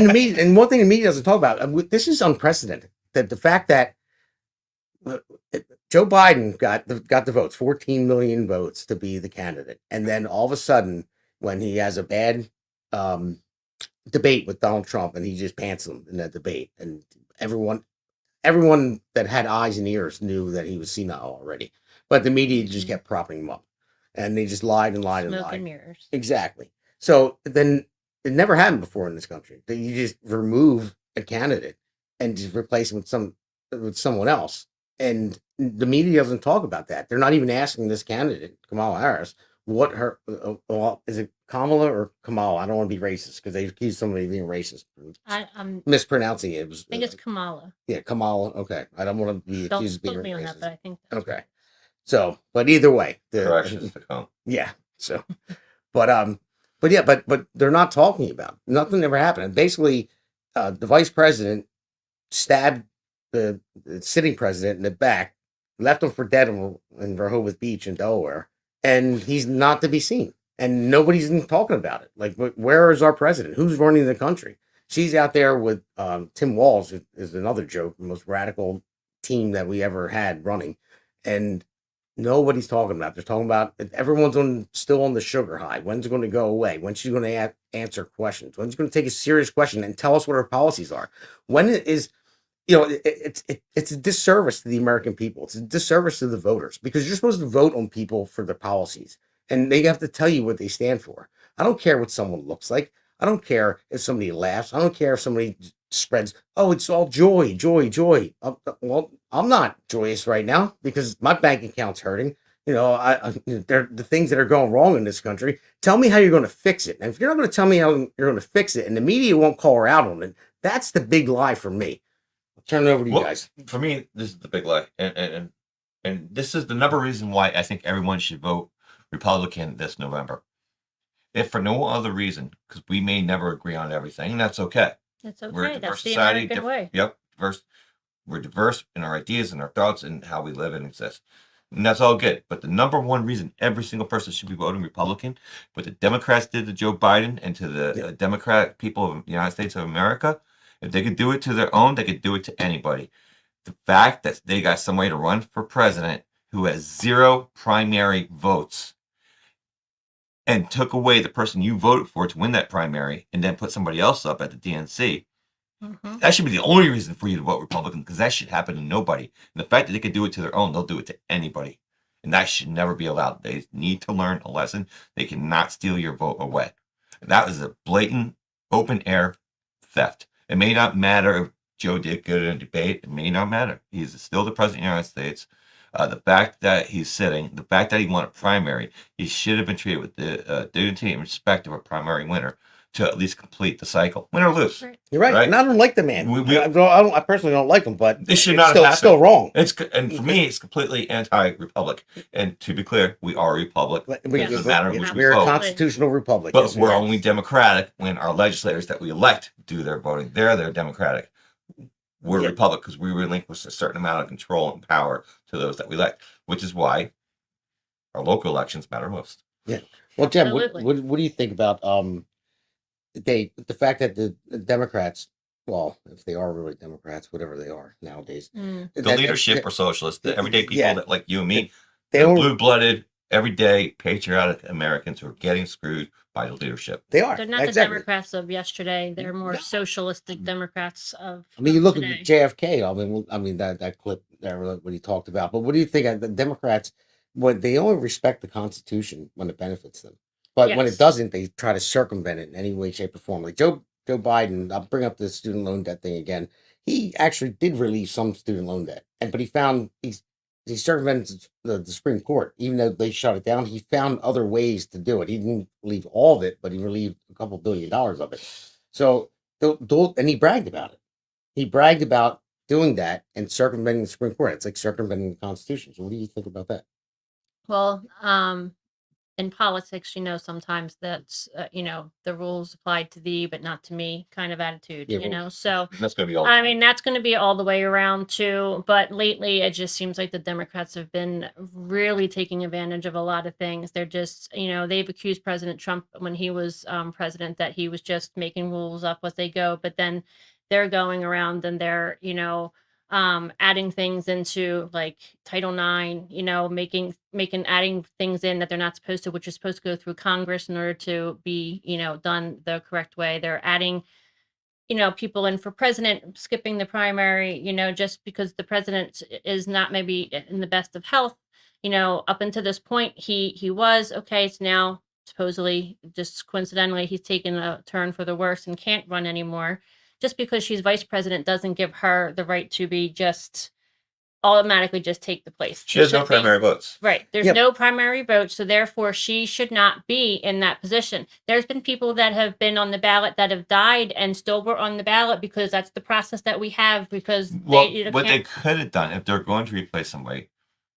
the media, and one thing the media doesn't talk about, this is unprecedented. That the fact that Joe Biden got the votes, 14 million votes to be the candidate, and then all of a sudden, when he has a bad debate with Donald Trump, and he just pants him in that debate, and everyone that had eyes and ears knew that he was senile already, but the media just kept propping him up, and they just lied and lied and Smoke lied. and mirrors. Exactly. So then it never happened before in this country that you just remove a candidate and just replace him with someone else. And the media doesn't talk about that. They're not even asking this candidate, Kamala Harris, what her is it Kamala or Kamala? I don't want to be racist because they accuse somebody of being racist. I'm Mispronouncing it. I think it's Kamala. Yeah, Kamala. Okay, I don't want to be Don't accused of being quote me on racist. that, but I think that's Okay, so but either way, Corrections to come. yeah. So, but they're not talking about it. Nothing ever happened. And basically, the vice president stabbed the sitting president in the back, left him for dead in Rehoboth Beach in Delaware, and he's not to be seen. And nobody's even talking about it. Like, where is our president? Who's running the country? She's out there with Tim Walz, who is another joke, the most radical team that we ever had running, and nobody's talking about. They're talking about everyone's still on the sugar high. When's it going to go away? When's she going to answer questions? When's she going to take a serious question and tell us what her policies are? When it is, it's a disservice to the American people. It's a disservice to the voters because you're supposed to vote on people for their policies, and they have to tell you what they stand for. I don't care what someone looks like. I don't care if somebody laughs. I don't care if somebody spreads, oh, it's all joy, joy, joy. Well, I'm not joyous right now because my bank account's hurting. They're the things that are going wrong in this country. Tell me how you're going to fix it. And if you're not going to tell me how you're going to fix it, and the media won't call her out on it, that's the big lie for me. I'll turn it over to you guys. For me, this is the big lie, and this is the number reason why I think everyone should vote Republican this November. If for no other reason, because we may never agree on everything, and that's okay. It's We're a okay. diverse That's the society. American way. Yep, diverse. We're diverse in our ideas and our thoughts and how we live and exist. And that's all good. But the number one reason every single person should be voting Republican, what the Democrats did to Joe Biden and to the Democratic people of the United States of America, if they could do it to their own, they could do it to anybody. The fact that they got somebody to run for president who has 0 primary votes and took away the person you voted for to win that primary and then put somebody else up at the DNC, that should be the only reason for you to vote Republican because that should happen to nobody. And the fact that they could do it to their own, they'll do it to anybody. And that should never be allowed. They need to learn a lesson. They cannot steal your vote away. And that was a blatant, open-air theft. It may not matter if Joe did good in a debate. It may not matter. He's still the president of the United States. The fact that he's sitting, the fact that he won a primary, he should have been treated with the dignity and respect of a primary winner to at least complete the cycle, win or lose. Right. You're right. Right. And I don't like the man. I personally don't like him, but This should it's not still, have it's still wrong. And for me, it's completely anti-republic. And to be clear, we are a republic. It doesn't matter in which we We're a vote. constitutional republic. But Yes, we we're are. only democratic when our legislators that we elect do their voting. They're democratic. We're a republic because we relinquish a certain amount of control and power to those that we elect, which is why our local elections matter most. Yeah. Well, Jen, Absolutely. what do you think about the fact that the Democrats, well, if they are really Democrats, whatever they are nowadays, Mm. The leadership are socialists. The everyday people Yeah. that like you and me, they the don't. blue-blooded everyday patriotic Americans who are getting screwed by the leadership. They are. They're not the Exactly. Democrats of yesterday. They're more No. socialistic Democrats of. I mean, you of look today. at JFK. I mean that clip there, what he talked about. But what do you think? The Democrats, what they only respect the Constitution when it benefits them, but when it Yes. doesn't, they try to circumvent it in any way, shape, or form. Like Joe Biden. I'll bring up the student loan debt thing again. He actually did relieve some student loan debt, but he circumvented the Supreme Court, even though they shut it down. He found other ways to do it. He didn't relieve all of it, but he relieved a couple $1 billion of it. So, and he bragged about it. He bragged about doing that and circumventing the Supreme Court. It's like circumventing the Constitution. So what do you think about that? Well, in politics, sometimes that's the rules applied to thee, but not to me kind of attitude. Yeah, well, So That's going to be all. I mean, that's going to be all the way around too. But lately, it just seems like the Democrats have been really taking advantage of a lot of things. They're just, they've accused President Trump when he was president that he was just making rules up as they go. But then they're going around and they're, adding things into like Title IX, adding things in that they're not supposed to, which is supposed to go through Congress in order to be, done the correct way. They're adding people in for president, skipping the primary, just because the president is not maybe in the best of health. Up until this point, he was okay. It's now supposedly just coincidentally he's taken a turn for the worse and can't run anymore. Just because she's vice president doesn't give her the right to be just automatically just take the place. She has no primary votes. Right. There's Yep. no primary vote, so therefore she should not be in that position. There's been people that have been on the ballot that have died and still were on the ballot because that's the process that we have because Well, they what they can't. could have done if they're going to replace somebody,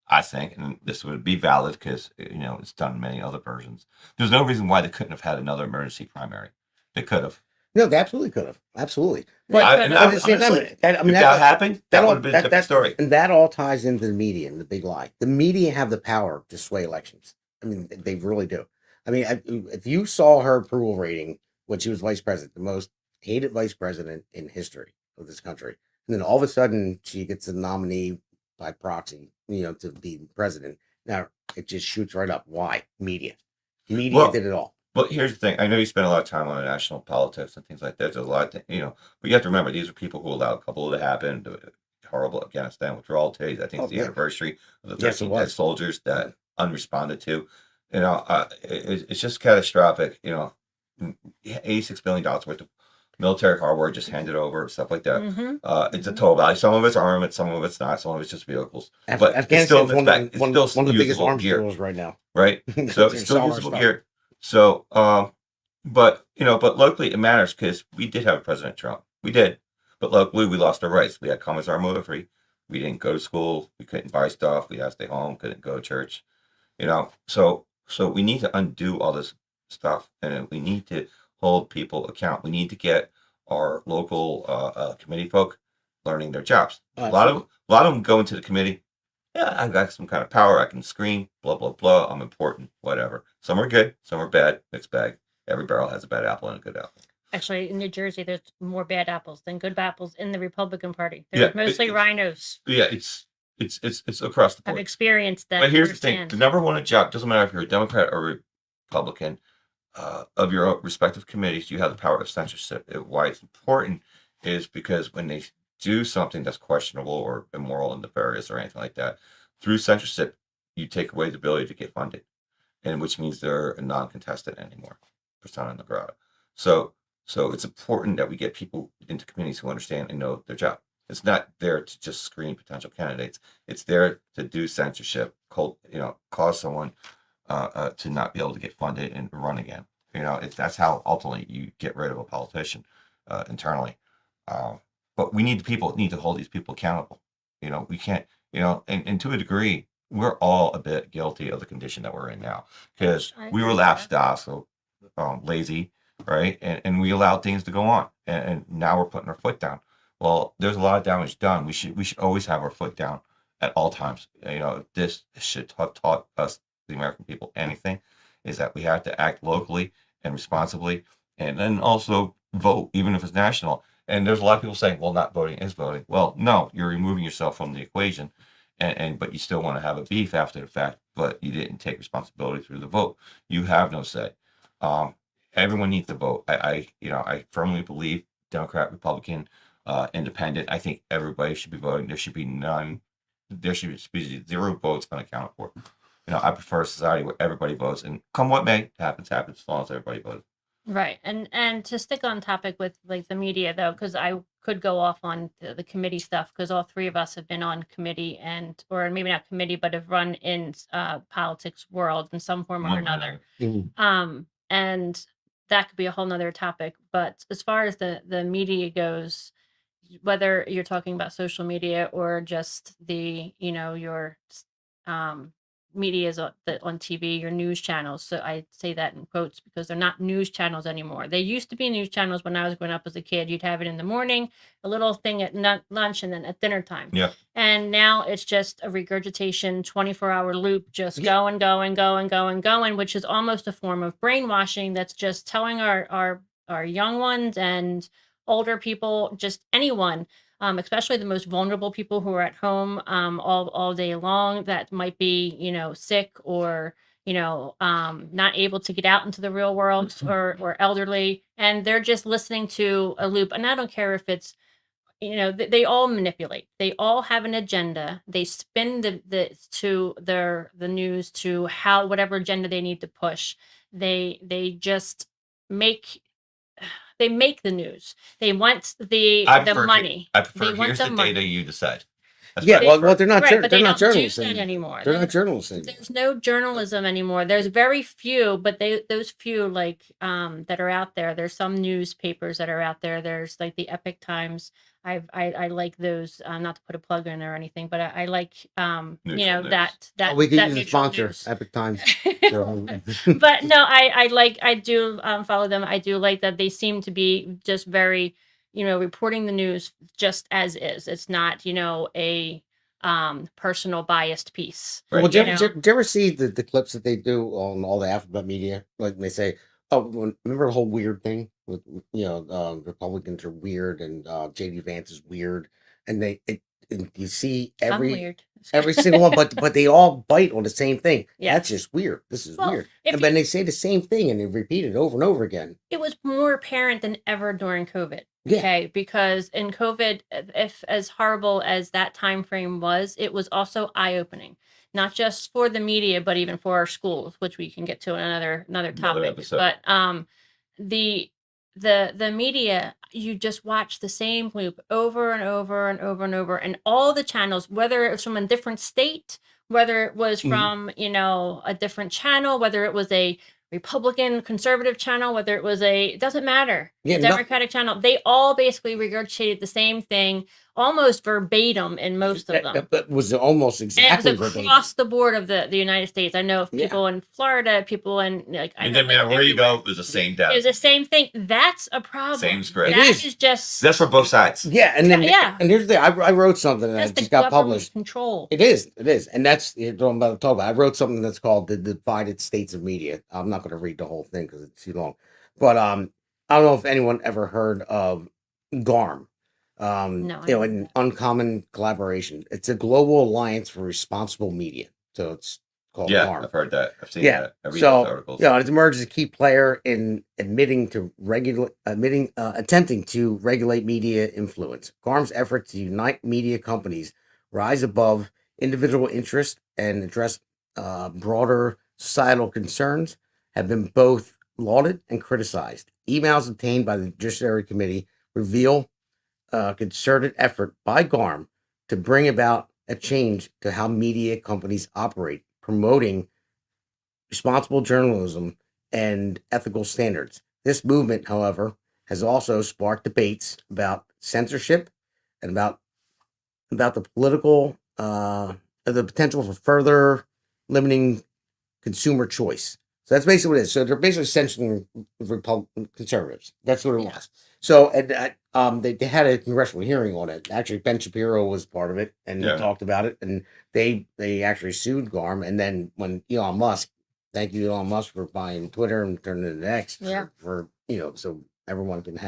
I think, and this would be valid because it's done in many other versions. There's no reason why they couldn't have had another emergency primary. They could have. No, they absolutely could have. Absolutely. They But could and have. at the same time, honestly, that, I mean, if that happened, that would have been a different story. And that all ties into the media and the big lie. The media have the power to sway elections. I mean, they really do. I mean, if you saw her approval rating when she was vice president, the most hated vice president in history of this country, and then all of a sudden she gets a nominee by proxy, to be president. Now it just shoots right up. Why? Media. Media Well, did it all. But here's the thing. I know you spend a lot of time on national politics and things like that. There's a lot, but you have to remember these are people who allowed Kabul to happen, the horrible Afghanistan withdrawal. Today, I think Oh, it's the yeah. anniversary of the Yes, it 13 dead was. soldiers that unresponded to. It's just catastrophic. $86 billion worth of military hardware just handed over, stuff like that. Mm-hmm. It's a total value. Some of it's armament, some of it's not. Some of it's just vehicles. But it's still Afghanistan's one it's of still the biggest usable arms gear. dealers right now. Right? So They're it's selling still our usable stuff. gear. So, but locally it matters because we did have President Trump. We did, but locally we lost our rights. We had Commissar Motorfree. We didn't go to school. We couldn't buy stuff. We had to stay home. Couldn't go to church. So we need to undo all this stuff, and we need to hold people account. We need to get our local committee folk learning their jobs. A lot of them go into the committee. Yeah, I've got some kind of power. I can scream, blah, blah, blah. I'm important, whatever. Some are good, some are bad, mixed bag. Every barrel has a bad apple and a good apple. Actually, in New Jersey, there's more bad apples than good apples in the Republican Party. There's mostly rhinos. Yeah, it's across the I've board. experienced that. But here's the thing: firsthand. the number one job doesn't matter if you're a Democrat or Republican. Of your respective committees, you have the power of censorship. Why it's important is because when they do something that's questionable or immoral and nefarious or anything like that, through censorship, you take away the ability to get funded, and which means they're a non-contested anymore, persona non grata. So it's important that we get people into committees who understand and know their job. It's not there to just screen potential candidates. It's there to do censorship, cause someone to not be able to get funded and run again. That's how ultimately you get rid of a politician internally. But we need to hold these people accountable. We can't, and to a degree, we're all a bit guilty of the condition that we're in now because I we agree were with lapsed, lazy, right? And we allowed things to go on, and now we're putting our foot down. Well, there's a lot of damage done. We should always have our foot down at all times. This should have taught us, the American people, anything, is that we have to act locally and responsibly, and then also vote, even if it's national. And there's a lot of people saying, well, not voting is voting. Well, no, you're removing yourself from the equation. and but you still want to have a beef after the fact, but you didn't take responsibility through the vote. You have no say. Everyone needs to vote. I firmly believe Democrat, Republican, independent. I think everybody should be voting. There should be none. There should be 0 votes unaccounted for. I prefer a society where everybody votes, and come what may, happens, as long as everybody votes. Right. And to stick on topic with like the media though, because I could go off on the committee stuff because all 3 of us have been on committee or maybe not committee, but have run in politics world in some form or another. And that could be a whole nother topic. But as far as the media goes, whether you're talking about social media or just your medias on TV, your news channels. So I say that in quotes because they're not news channels anymore. They used to be news channels when I was growing up as a kid. You'd have it in the morning, a little thing at lunch, and then at dinner time. Yeah. And now it's just a regurgitation, 24-hour loop, just going, which is almost a form of brainwashing. That's just telling our young ones and older people, just anyone, especially the most vulnerable people who are at home all day long that might be, sick or, not able to get out into the real world or elderly. And they're just listening to a loop. And I don't care if it's, they all manipulate. They all have an agenda. They spin the news to whatever agenda they need to push. They just make the news. They want the money. I prefer They want here's the the money. data, you decide. That's Yeah, what I prefer. well, they're not. Right, but They're they not don't do journalists that anymore. anymore. They're not journalists anymore. There's no journalism anymore. There's very few, but those few like that are out there. There's some newspapers that are out there. There's like the Epic Times. I like those. Not to put a plug in or anything, but I like Neutral news. that We could that use a neutral sponsor, news. Epic Times. But no, I do follow them. I do like that they seem to be just very, reporting the news just as is. It's not, a personal biased piece. Well, Right. do you ever see the clips that they do on all the alphabet media? Like they say, "Oh, remember the whole weird thing with Republicans are weird and JD Vance is weird," and and you see I'm every weird. single one, but they all bite on the same thing. Yeah. That's just weird. This is Well, weird, if and then they say the same thing and they repeat it over and over again. It was more apparent than ever during COVID. Yeah. Okay, because in COVID, if as horrible as that time frame was, it was also eye-opening, not just for the media, but even for our schools, which we can get to in another topic. episode. But the media, you just watch the same loop over and over and over and over, and all the channels, whether it was from a different state, whether it was from a different channel, whether it was a Republican conservative channel, whether it was it doesn't matter. Yeah, The Democratic channel, they all basically regurgitated the same thing almost verbatim in most of them. But was almost And exactly it was verbatim. across the board of the United States. I know of Yeah. people in Florida, people in I And know then matter where you everywhere. go, there's the same It data. was the same thing. That's a problem. Same script. It That is. is just That's for both sides. Yeah, and then Yeah. and here's the thing. I wrote something that's that the just got government published. control. It is, and that's what I'm about to talk about. I wrote something that's called "The Divided States of Media." I'm not going to read the whole thing because it's too long, but I don't know if anyone ever heard of GARM. No, I An haven't. uncommon collaboration. It's a global alliance for responsible media, so it's called Yeah, GARM. I've heard that. I've seen Yeah. that. I read So, those articles. it's emerged as a key player in attempting to regulate media influence. GARM's efforts to unite media companies rise above individual interests and address broader societal concerns have been both lauded and criticized. Emails obtained by the Judiciary Committee reveal a concerted effort by GARM to bring about a change to how media companies operate, promoting responsible journalism and ethical standards. This movement, however, has also sparked debates about censorship and about the political the potential for further limiting consumer choice. So that's basically what it is. So they're basically censoring conservatives. That's what it was. So and they had a congressional hearing on it. Actually, Ben Shapiro was part of it and Yeah. talked about it. And they actually sued GARM. And then when Elon Musk, thank you Elon Musk for buying Twitter and turning it into X Yeah. for so everyone can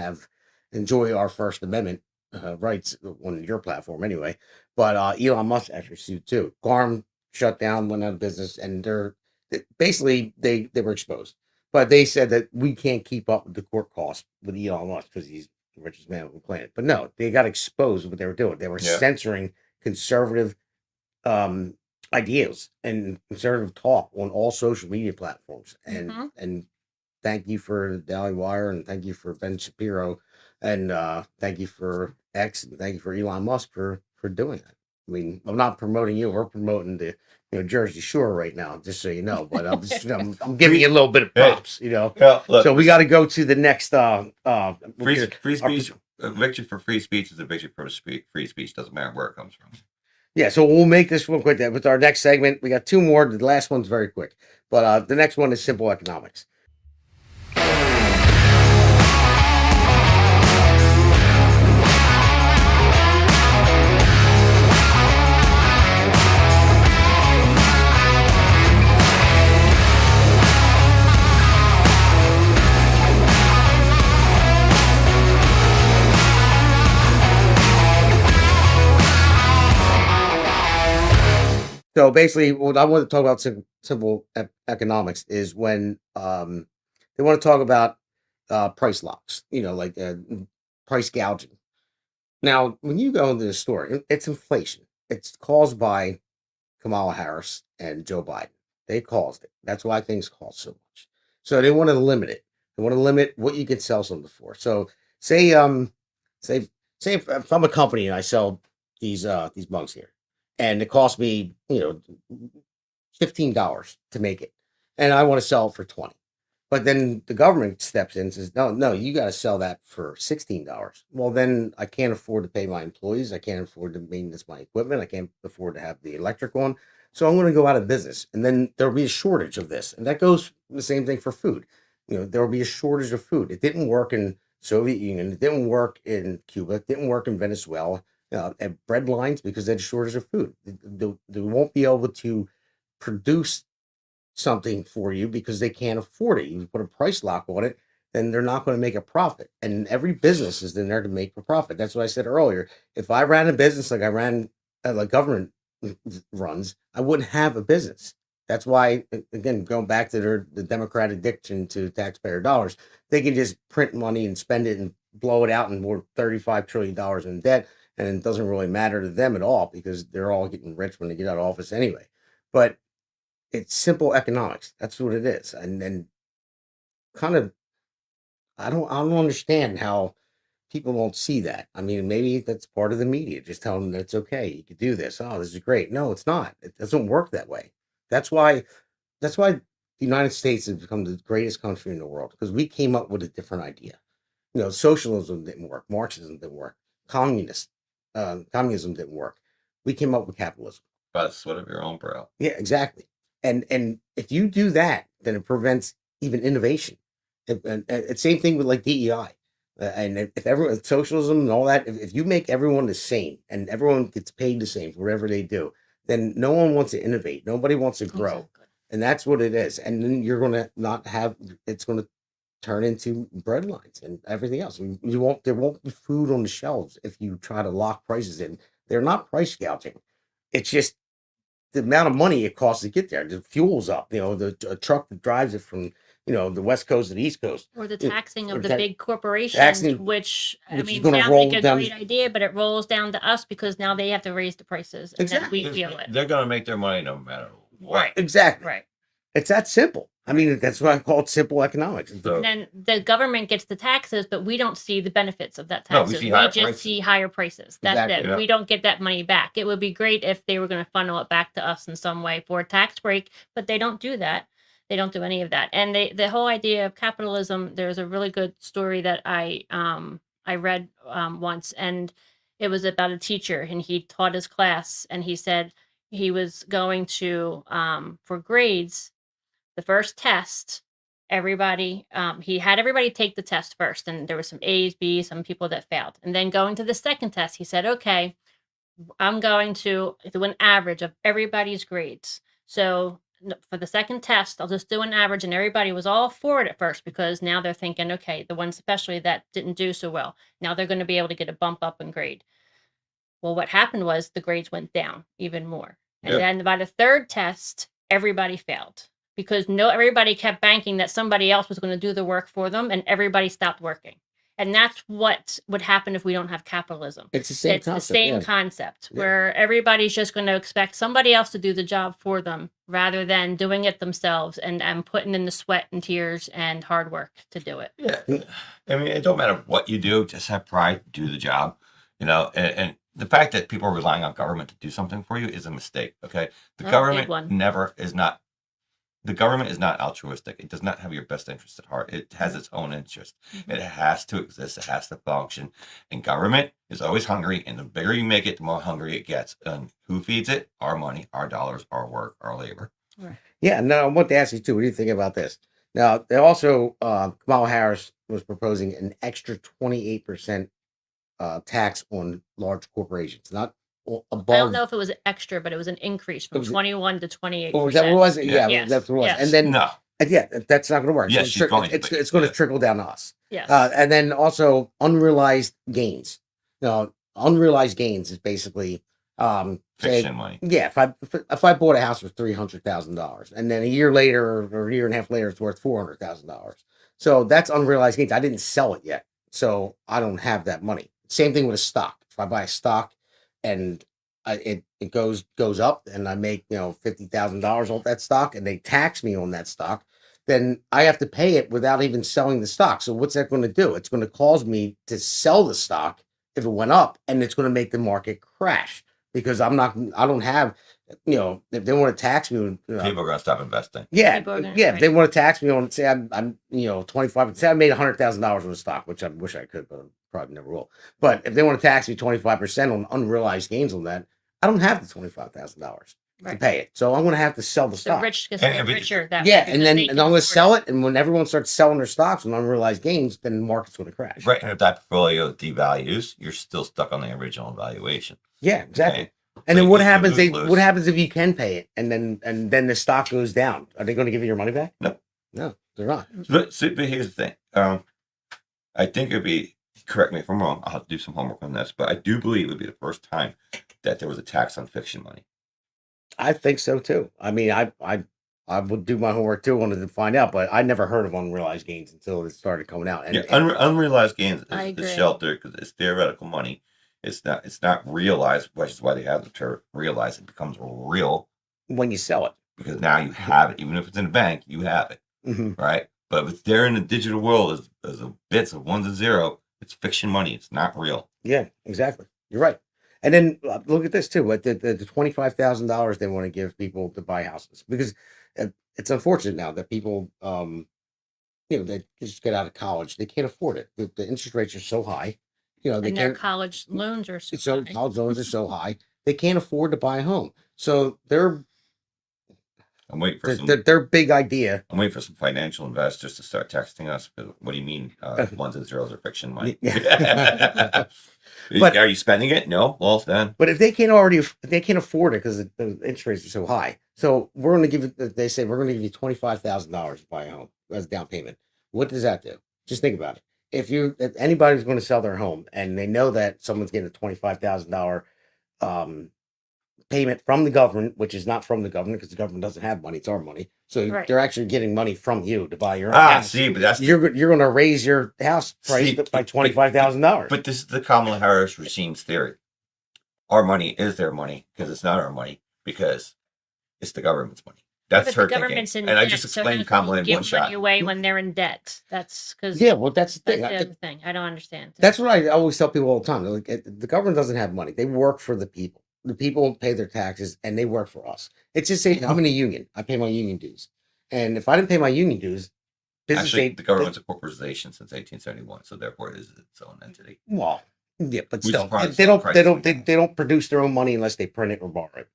enjoy our First Amendment rights on your platform anyway. But Elon Musk actually sued too. Garm shut down, went out of business, and basically they were exposed. But they said that we can't keep up with the court costs with Elon Musk because he's the richest man on the planet. But no, they got exposed with what they were doing. They were Yeah. censoring conservative um, ideas and conservative talk on all social media platforms. And thank you for Daily Wire, and thank you for Ben Shapiro, and thank you for X, and thank you for Elon Musk for doing that. I mean, I'm not promoting you. We're promoting the Jersey Shore right now, just so you know. But I'm giving you a little bit of props, Yeah, look, So we got to go to the next. free speech. A victory for free speech is a victory for free speech. Doesn't matter where it comes from. Yeah, so we'll make this one quick. With our next segment, we got two more. The last one's very quick, but the next one is simple economics. So basically, what I want to talk about simple economics is when they want to talk about price locks, like price gouging. Now, when you go into the store, it's inflation. It's caused by Kamala Harris and Joe Biden. They caused it. That's why things cost so much. So they want to limit it. They want to limit what you can sell something for. So say say if I'm a company and I sell these mugs here, and it costs me $15 to make it, and I want to sell it for 20. But then the government steps in and says, no, you got to sell that for $16. Well, then I can't afford to pay my employees. I can't afford to maintenance my equipment. I can't afford to have the electric on. So I'm going to go out of business. And then there'll be a shortage of this. And that goes the same thing for food. There will be a shortage of food. It didn't work in Soviet Union. It didn't work in Cuba. It didn't work in Venezuela. At bread lines because they had a shortage of food. They won't be able to produce something for you because they can't afford it. You put a price lock on it, then they're not going to make a profit. And every business is in there to make a profit. That's what I said earlier. If I ran a business like I ran, like government runs, I wouldn't have a business. That's why, again, going back to the Democratic addiction to taxpayer dollars, they can just print money and spend it and blow it out, and we're $35 trillion in debt. And it doesn't really matter to them at all because they're all getting rich when they get out of office anyway. But it's simple economics. That's what it is. And then kind of, I don't understand how people don't see that. I mean, maybe that's part of the media. Just tell them that it's okay. You could do this. Oh, this is great. No, it's not. It doesn't work that way. That's why the United States has become the greatest country in the world because we came up with a different idea. Socialism didn't work. Marxism didn't work. Communism didn't work. We came up with capitalism. By the sweat of your own brow. Yeah, exactly. And if you do that, then it prevents even innovation. And same thing with like DEI. And if everyone socialism and all that, if you make everyone the same and everyone gets paid the same for whatever they do, then no one wants to innovate. Nobody wants to grow. Exactly. And that's what it is. And then you're going to not have, it's going to turn into bread lines and everything else. There won't be food on the shelves if you try to lock prices in. They're not price gouging. It's just the amount of money it costs to get there. The fuel's up. The truck that drives it from the West Coast to the East Coast. Or the Yeah, taxing or of the ta- big corporations, taxing- which I which is mean gonna sounds roll like a down- great idea, but it rolls down to us because now they have to raise the prices, and then we feel it. They're going to make their money no matter what. Right. Exactly. Right. It's that simple. I mean, that's why I call it simple economics. So- And then the government gets the taxes, but we don't see the benefits of that No, we taxes. see higher just prices. see higher prices. That's Exactly. it. Yeah. We don't get that money back. It would be great if they were going to funnel it back to us in some way for a tax break, but they don't do that. They don't do any of that. And the whole idea of capitalism, there's a really good story that I read once, and it was about a teacher, and he taught his class, and he said he was going to for grades, the first test, everybody he had everybody take the test first, and there were some A's, B's, some people that failed, and then going to the second test, he said, okay, I'm going to do an average of everybody's grades. So for the second test, I'll just do an average, and everybody was all for it at first because now they're thinking, okay, the ones especially that didn't do so well, now they're going to be able to get a bump up in grade. Well, what happened was the grades went down even more. And Yeah. then by the third test, everybody failed because everybody kept banking that somebody else was going to do the work for them, and everybody stopped working. And that's what would happen if we don't have capitalism. It's the same It's the concept. same Yeah. concept Yeah. where everybody's just going to expect somebody else to do the job for them rather than doing it themselves and putting in the sweat and tears and hard work to do it. Yeah. I mean, it don't matter what you do, just have pride, do the job, and the fact that people are relying on government to do something for you is a mistake. Okay. The Oh, big government one. the government is not altruistic. It does not have your best interest at heart. It has its own interest. It has to exist. It has to function. And government is always hungry. And the bigger you make it, the more hungry it gets. And who feeds it? Our money, our dollars, our work, our labor. Yeah. Now, I want to ask you too. What do you think about this? Now, they also Kamala Harris was proposing an extra 28% tax on large corporations, not above. I don't know if it was extra, but it was an increase from was- 21 to 28%. Oh, is that what it was? Yeah, Yes. that's what it was. Yes. And then, No. yeah, that's not going to work. Yes, it's she's going to, it's but- going to yeah. trickle down to us. Yes. And then also unrealized gains. Unrealized gains is basically say, Fiction money. yeah, if I bought a house for $300,000 and then a year later or a year and a half later it's worth $400,000. So that's unrealized gains. I didn't sell it yet, so I don't have that money. Same thing with a stock. If I buy a stock and it goes up and I make $50,000 off that stock and they tax me on that stock, then I have to pay it without even selling the stock. So what's that going to do? It's going to cause me to sell the stock if it went up, and it's going to make the market crash because I don't have, if they want to tax me, People are going to stop investing. yeah, People are gonna- yeah. If right. they want to tax me on, say I'm 25, say I made $100,000 on the stock, which I wish I could, but I probably never will. But if they want to tax me 25% on unrealized gains on that, I don't have the $25,000 to Right. pay it. So I'm going to have to sell the The stock. rich get And if it- richer that Yeah, way and because then they and can I'm going to afford sell it, and when everyone starts selling their stocks on unrealized gains, then the market's going to crash. Right. And if that portfolio devalues, you're still stuck on the original valuation. Yeah, exactly. Okay? And So then what you happens? lose. What happens if you can pay it, and then the stock goes down? Are they going to give you your money back? No. No, they're not. But here's the thing. I think it'd be, correct me if I'm wrong, I'll have to do some homework on this, but I do believe it would be the first time that there was a tax on fiction money. I think so too. I mean, I would do my homework too, wanted to find out, but I never heard of unrealized gains until it started coming out. And, Yeah, unrealized gains I is agree. shelter because it's theoretical money. It's not realized, which is why they have the term realized. It becomes real when you sell it, because now you have it. Even if it's in a bank, you have it, Mhm. right? But if it's there in the digital world as a bits of 1 to 0, it's fiction money. It's not real. Yeah, exactly. You're right. And then look at this too. What the $25,000 they want to give people to buy houses, because it's unfortunate now that people, they just get out of college, they can't afford it. The interest rates are so high. They and their can't. college loans are so So high. college loans are so high, they can't afford to buy a home. So their I'm waiting for some. their big idea. I'm waiting for some financial investors to start texting us. What do you mean 1s and 0s are fiction money? Yeah. But- Are you spending it? No. Well, then. But if they can't afford it because the interest rates are so high, so we're going to give it. They say we're going to give you $25,000 to buy a home as down payment. What does that do? Just think about it. If anybody's going to sell their home and they know that someone's getting a $25,000 payment from the government, which is not from the government because the government doesn't have money; it's our money. So Right. they're actually getting money from you to buy your own house. See, but that's You're going to raise your house price See, by $25,000. But this is the Kamala Harris regime's theory. Our money is their money because it's not our money because it's the government's money. That's But her the government's thinking. in And I debt, just so explained how can Kamala you in give one shot. money away when they're in debt. That's because Yeah, well, that's the that's thing. the other thing. I don't understand. That's what I always tell people all the time. They're like, the government doesn't have money. They work for the people. The people pay their taxes and they work for us. It's just saying, I'm in a union. I pay my union dues. And if I didn't pay my union dues, business Actually, ain't- the government's a corporation since 1871, so therefore it is its own entity. well, yeah, but We still, surprised they some don't, prices we they got. don't produce their own money unless they print it or borrow it.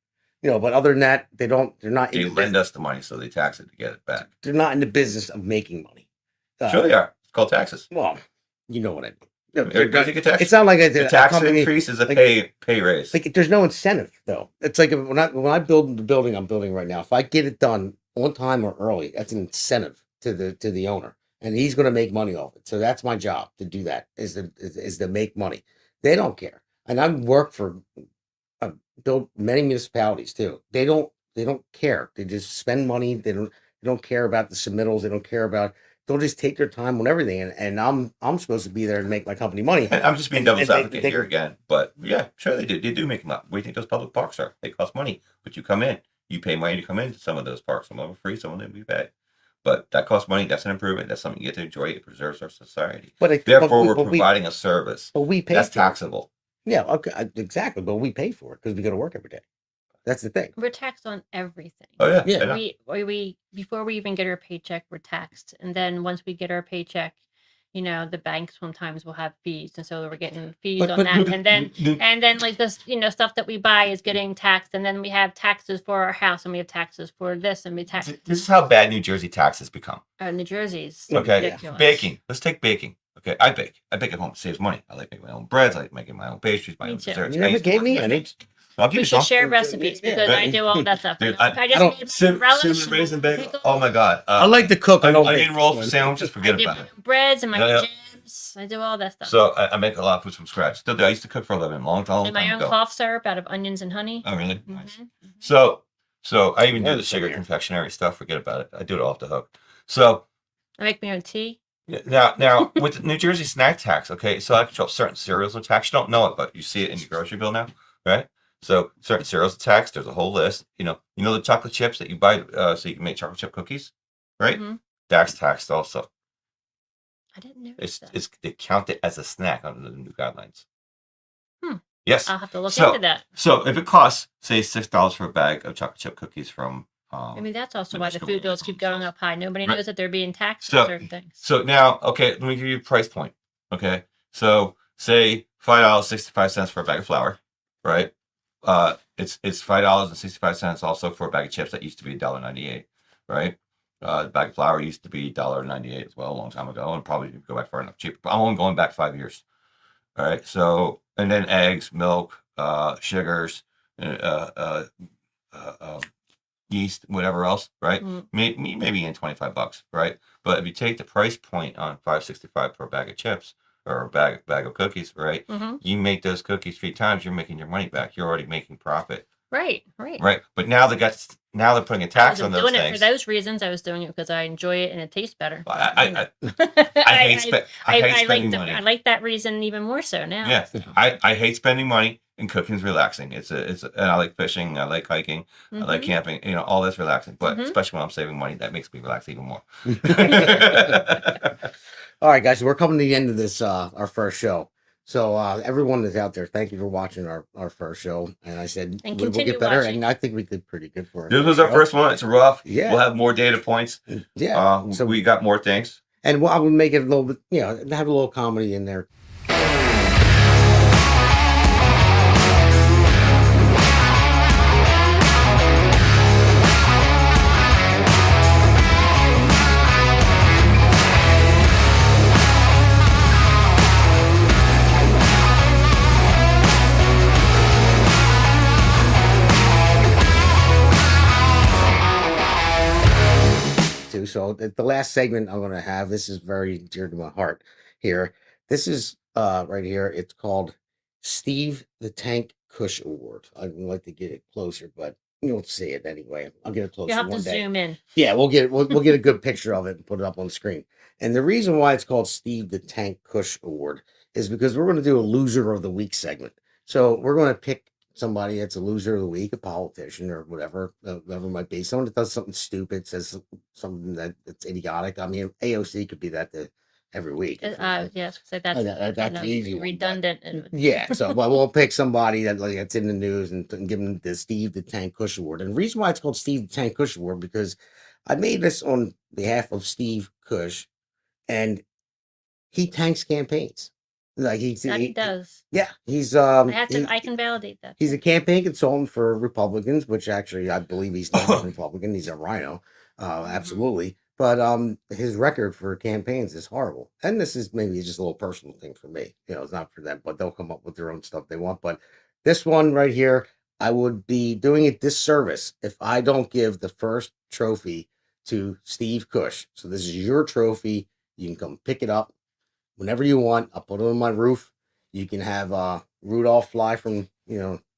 But other than that, they're not, They in the lend business, us the money, so they tax it to get it back. they're not in the business of making money. Sure, they are. It's called taxes. Well, you know what I mean. Everybody get a tax. It's not like The a tax company. increase is a like- pay raise. Like there's no incentive though. It's like when I build the building I'm building right now, if I get it done on time or early, that's an incentive to the owner, and he's going to make money off it. So that's my job to do that is to make money. They don't care. and I've worked for built many municipalities too. They don't care. They just spend money. They don't care about the submittals. They don't care about. They'll just take their time on everything. And I'm supposed to be there to make my company money. And I'm just being devil's And advocate here again, but yeah, sure they do. They do make them up. What do you think those public parks are? They cost money, but you come in, you pay money to come into some of those parks. Some of them are free, some of them we pay. But that costs money. That's an improvement. That's something you get to enjoy. It preserves our society. Therefore, we're providing a service. But we pay. That's for it. taxable. Yeah, okay, exactly. But we pay for it because we go to work every day. That's the thing. We're taxed on everything. Oh yeah, Yeah. I know. We before we even get our paycheck, we're taxed, and then once we get our paycheck, you know, the banks sometimes will have fees, and so we're getting fees But- on but- that, but- and then like this, you know, stuff that we buy is getting taxed, and then we have taxes for our house, and we have taxes for this, and we tax This is how bad New Jersey taxes become. New Jersey's Okay, ridiculous. baking. Let's take baking. Okay, I bake. I bake at home. It saves money. I like making my own breads. I like making my own pastries, my Me own too. desserts. You I never used to gave work me in any. restaurants. I'll give We you should some. share recipes Yeah. because I do all that stuff. Dude, I just don't- made my relish cinnamon raisin and bagel. pickles. Oh my god! I like to cook. I don't onion bake. rolls for sandwiches. I Forget do about my it. own breads and my Yeah, yeah. jams. I do all that stuff. So I make a lot of food from scratch. Still do. I used to cook for a living, long and time my own ago. cough syrup out of onions and honey. Oh really? Nice. Mhm. So I even do Learn the sugar something here. confectionery stuff. Forget about it. I do it off the hook. So I make my own tea. now with the New Jersey snack tax, okay, so I control certain cereals are taxed. You don't know it, but you see it in your grocery bill now, right? So certain cereals are taxed. There's a whole list. You know the chocolate chips that you buy so you can make chocolate chip cookies, right? Mhm. That's taxed also. I didn't know It's that. they count it as a snack under the new guidelines. Hmm. Yes. I'll have to look So- into that. So if it costs say $6 for a bag of chocolate chip cookies from I mean, that's also the why the Mexican food bills keep going up high. Nobody Right. knows that they're being taxed So- on certain things. So now, okay, let me give you a price point. Okay, so say $5.65 for a bag of flour, right? It's $5.65 also for a bag of chips that used to be $1.98, right? The bag of flour used to be $1.98 as well a long time ago, and probably go back far enough cheaper. But I'm only going back 5 years. All right, so and then eggs, milk, sugars, yeast, whatever else, right? Mm. Maybe in $25, right? But if you take the price point on $5.65 per bag of chips or a bag of cookies, right? Hmm. You make those cookies 3 times, you're making your money back. You're already making profit, Right. right? But now they're putting a I tax wasn't on those doing it for things. those reasons. I was doing it because I enjoy it and it tastes better. I hate spending money. I like that reason even more so now. Yeah, I hate spending money, and cooking's relaxing. And I like fishing, I like hiking, I like Mhm. camping. All that's relaxing. But Mhm. especially when I'm saving money, that makes me relax even more. All right, guys, we're coming to the end of this our first show. So everyone that's out there, thank you for watching our first show. And I said And we will continue get better, watching. and I think we did pretty good for it. This was our first one. It's rough. Yeah. We'll have more data points. Yeah. So we got more things. And I would make it a little bit, have a little comedy in there. Too. So the last segment I'm going to have, this is very dear to my heart here. This is right here. It's called Steve the Tank Cush Award. I'd like to get it closer, but you'll see it anyway. I'll get it closer You have to one day. zoom in. Yeah, we'll get a good picture of it and put it up on the screen. And the reason why it's called Steve the Tank Cush Award is because we're going to do a loser of the week segment. So we're going to pick somebody that's a loser of the week, a politician or whatever it might be. Someone that does something stupid, says something that's idiotic. I mean, AOC could be that every week. Yes, so that's that's kind of the easy one, but- redundant. And Yeah, so but we'll pick somebody that's in the news and give them the Steve the Tank Cush Award. And the reason why it's called Steve the Tank Cush Award because I made this on behalf of Steve Cush, and he tanks campaigns. Like that he does. Yeah, he's I can validate that. he's a campaign consultant for Republicans, which actually I believe he's not a Republican. He's a rhino, absolutely. But his record for campaigns is horrible. And this is maybe just a little personal thing for me. It's not for them, but they'll come up with their own stuff they want. But this one right here, I would be doing a disservice if I don't give the first trophy to Steve Cush. So this is your trophy. You can come pick it up whenever you want. I'll put it on my roof. You can have Rudolph fly from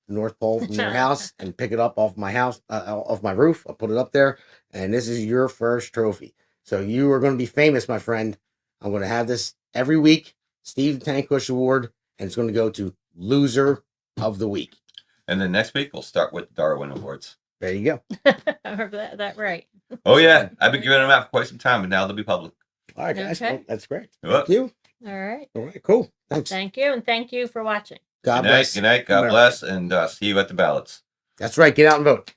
North Pole from your house and pick it up off my house, off my roof. I'll put it up there, and this is your first trophy. So you are going to be famous, my friend. I'm going to have this every week, Steve the Tank Push Award, and it's going to go to Loser of the Week. And then next week we'll start with Darwin Awards. There you go. I heard that right. Oh yeah, I've been giving them out for quite some time, but now they'll be public. All right, guys. Okay. Well, that's great. You're Thank you. All right. All right, cool. Thanks. Thank you, and thank you for watching. God Good night, bless. good night, God America. bless, and see you at the ballots. That's right. Get out and vote.